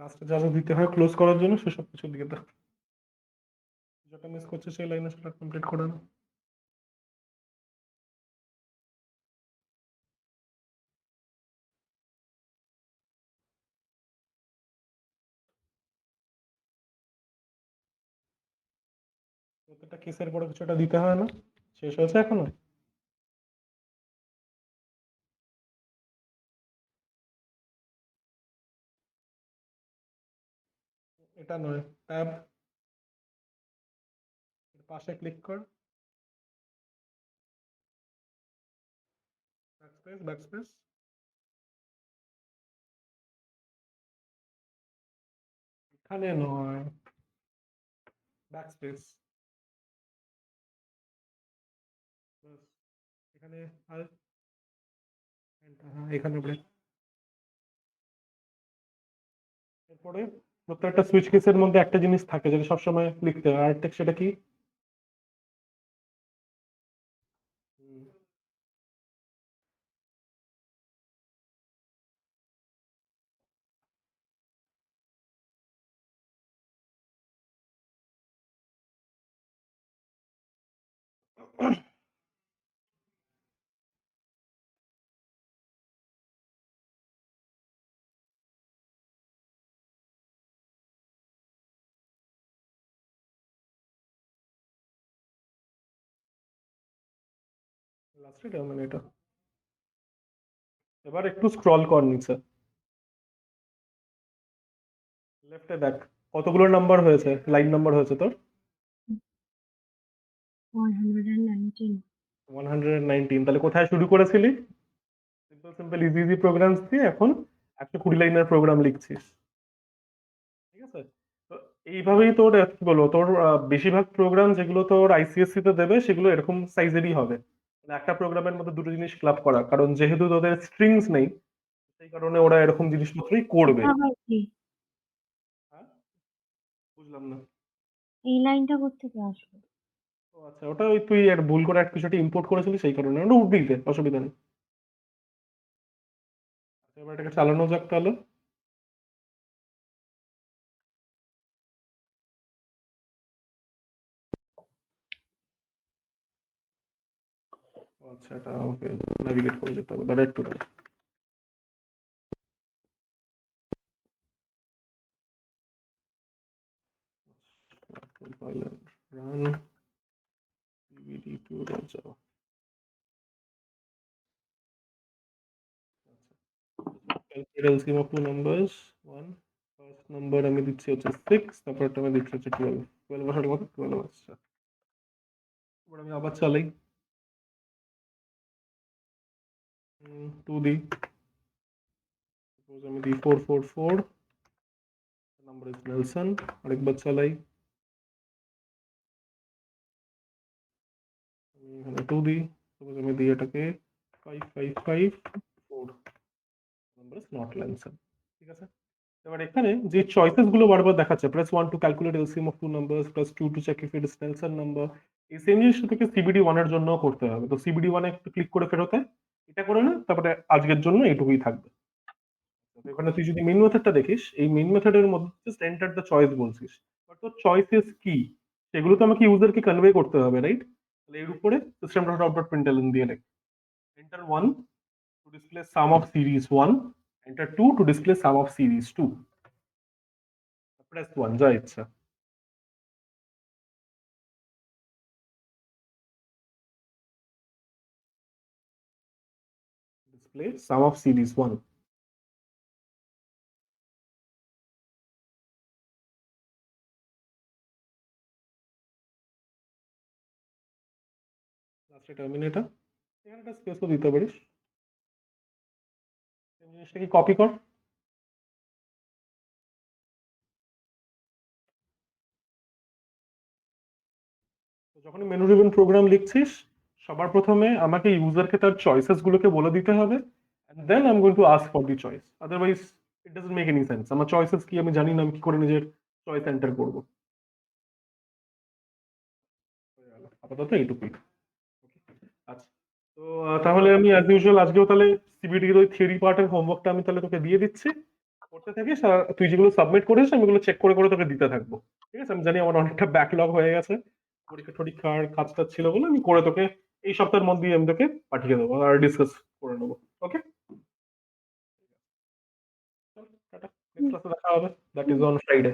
লাস্টে যা যা দিতে হয় ক্লোজ করার জন্য সেসব কিছু দিয়ে দাও, যেটা মিস করছে সেই লাইনে সেটা কমপ্লিট করে নাও। প্রত্যেকটা কেসের পরে কিছু একটা দিতে হয় না? শেষ হয়েছে এখনো? এটা নয়, ট্যাব পাশে ক্লিক কর, ব্যাকস্পেস ব্যাকস্পেস। এখানে নয়, ব্যাকস্পেস। এখানে আর হ্যাঁ, এখানে ব্রেক। এরপরে প্রত্যেকটা সুইচ কেসের মধ্যে একটা জিনিস থাকে যেটা সবসময় লিখতে হয়, আর সেটা কি? লাস্টে টার্মিনেটর। এবার একটু স্ক্রল কর নিচে, লেফটে দেখ কতগুলো নাম্বার হয়েছে, লাইন নাম্বার হয়েছে তোর? 119। 119। তাহলে কোথায় শুরু করেছিলি? Simple simple easy easy programs দিয়ে এখন 120 লাইনের প্রোগ্রাম লিখছিস। ঠিক আছে? তো এইভাবেই তোর কি বলবো, তোর বেশিরভাগ প্রোগ্রাম যেগুলো তোর আইসিএসসি তে দেবে সেগুলো এরকম সাইজেরই হবে, মানে একটা প্রোগ্রামের মধ্যে দুটো জিনিস ক্লাব করা, কারণ যেহেতু তোদের স্ট্রিংস নেই সেই কারণে ওরা এরকম জিনিসপত্রই করবে। এটা আবার কি? হ্যাঁ, বুঝলাম না। এই লাইনটা কোত্থেকে আসবে? ও আচ্ছা, ওটা ওই তুই আর ভুল করে একটা কিছু একটা ইম্পোর্ট করেছিলি সেই কারণে, ওটা উঠবেই দে, অসুবিধা নেই। আচ্ছা, এবার এটাকে চালানো যাক তাহলে। ও আচ্ছা, এটা আমাকে নেভিগেট করে যেতে হবে, দাঁড়া একটু দাঁড়া। Run pvd to java। calculate LCM of two numbers, one, first number আমি দিচ্ছি হচ্ছে 6, তারপরটা আমি দিচ্ছি হচ্ছে 12, 12 আসার মতো 12 আসছে। এবার আমি আবার চালাই, 2 দিই, suppose আমি দিই 444, নাম্বার ইজ নেলসন। আরেকবার চালাই, আমি এখানে 2 দিই, suppose আমি দিই এটাকে 5554, নাম্বার ইজ নট নেলসন। ঠিক আছে? এবার এখানে যে চয়েসেস গুলো বারবার দেখাচ্ছে, press 1 to calculate LCM of two numbers, press 2 to check if it is Nelson number, এই সেম জিনিসটা থেকে সিবিডি 1 এর জন্য করতে হবে। তো সিবিডি 1 এ একটু ক্লিক করে ফেরতে এটা করে না, তারপরে আজকের জন্য এইটুকুই থাকবে। তো এখানে তুই যদি মেইন মেথডটা দেখিস, এই মেইন মেথডের মধ্যে জাস্ট এন্টার দ্য চয়েস বলছিস, বাট তোর চয়েসেস কি সেগুলো তো আমাকে ইউজারকে কনভে করতে হবে, রাইট? তাহলে এর উপরে system dot out dot println দিয়ে লেখ, enter 1 to display sum of series 1, enter 2 to display sum of series 2, press 1 যা ইচ্ছা। Display sum of series 1. লাস্টে টার্মিনেটর, এখানে একটা স্পেসও দিতে পারিস। এই জিনিসটাকে কপি কর, তো যখন মেনু ড্রিভেন প্রোগ্রাম লিখছিস সবার প্রথমে আমাকে ইউজারকে তার চয়েসেস গুলোকে বলে দিতে হবে, and then I am going to ask for the choice, otherwise it doesn't make any sense. আমার চয়েসেস কি আমি জানি না, আমি কি করে নিজের চয়েস এন্টার করবো? আপাতত এইটুকুই। আচ্ছা, তো তাহলে আমি অ্যাজ ইউজুয়াল আজকেও তাহলে সিবিডির ওই থিওরি পার্টের হোমওয়ার্কটা আমি তাহলে তোকে দিয়ে দিচ্ছি। করতে থাকিস, আর তুই যেগুলো সাবমিট করেছিস আমি ওগুলো চেক করে করে তোকে দিতে থাকবো। ঠিক আছে, আমি জানি আমার অনেকটা ব্যাকলগ হয়ে গেছে, পরীক্ষা টরীক্ষার কাজটা ছিল বলে আমি করে তোকে এই সপ্তাহের মধ্যেই আমি তোকে পাঠিয়ে দেবো আর ডিসকাস করে নেবো। ওকে, টাটা, নেক্সট ক্লাসে দেখা হবে, দ্যাট ইজ অন ফ্রাইডে।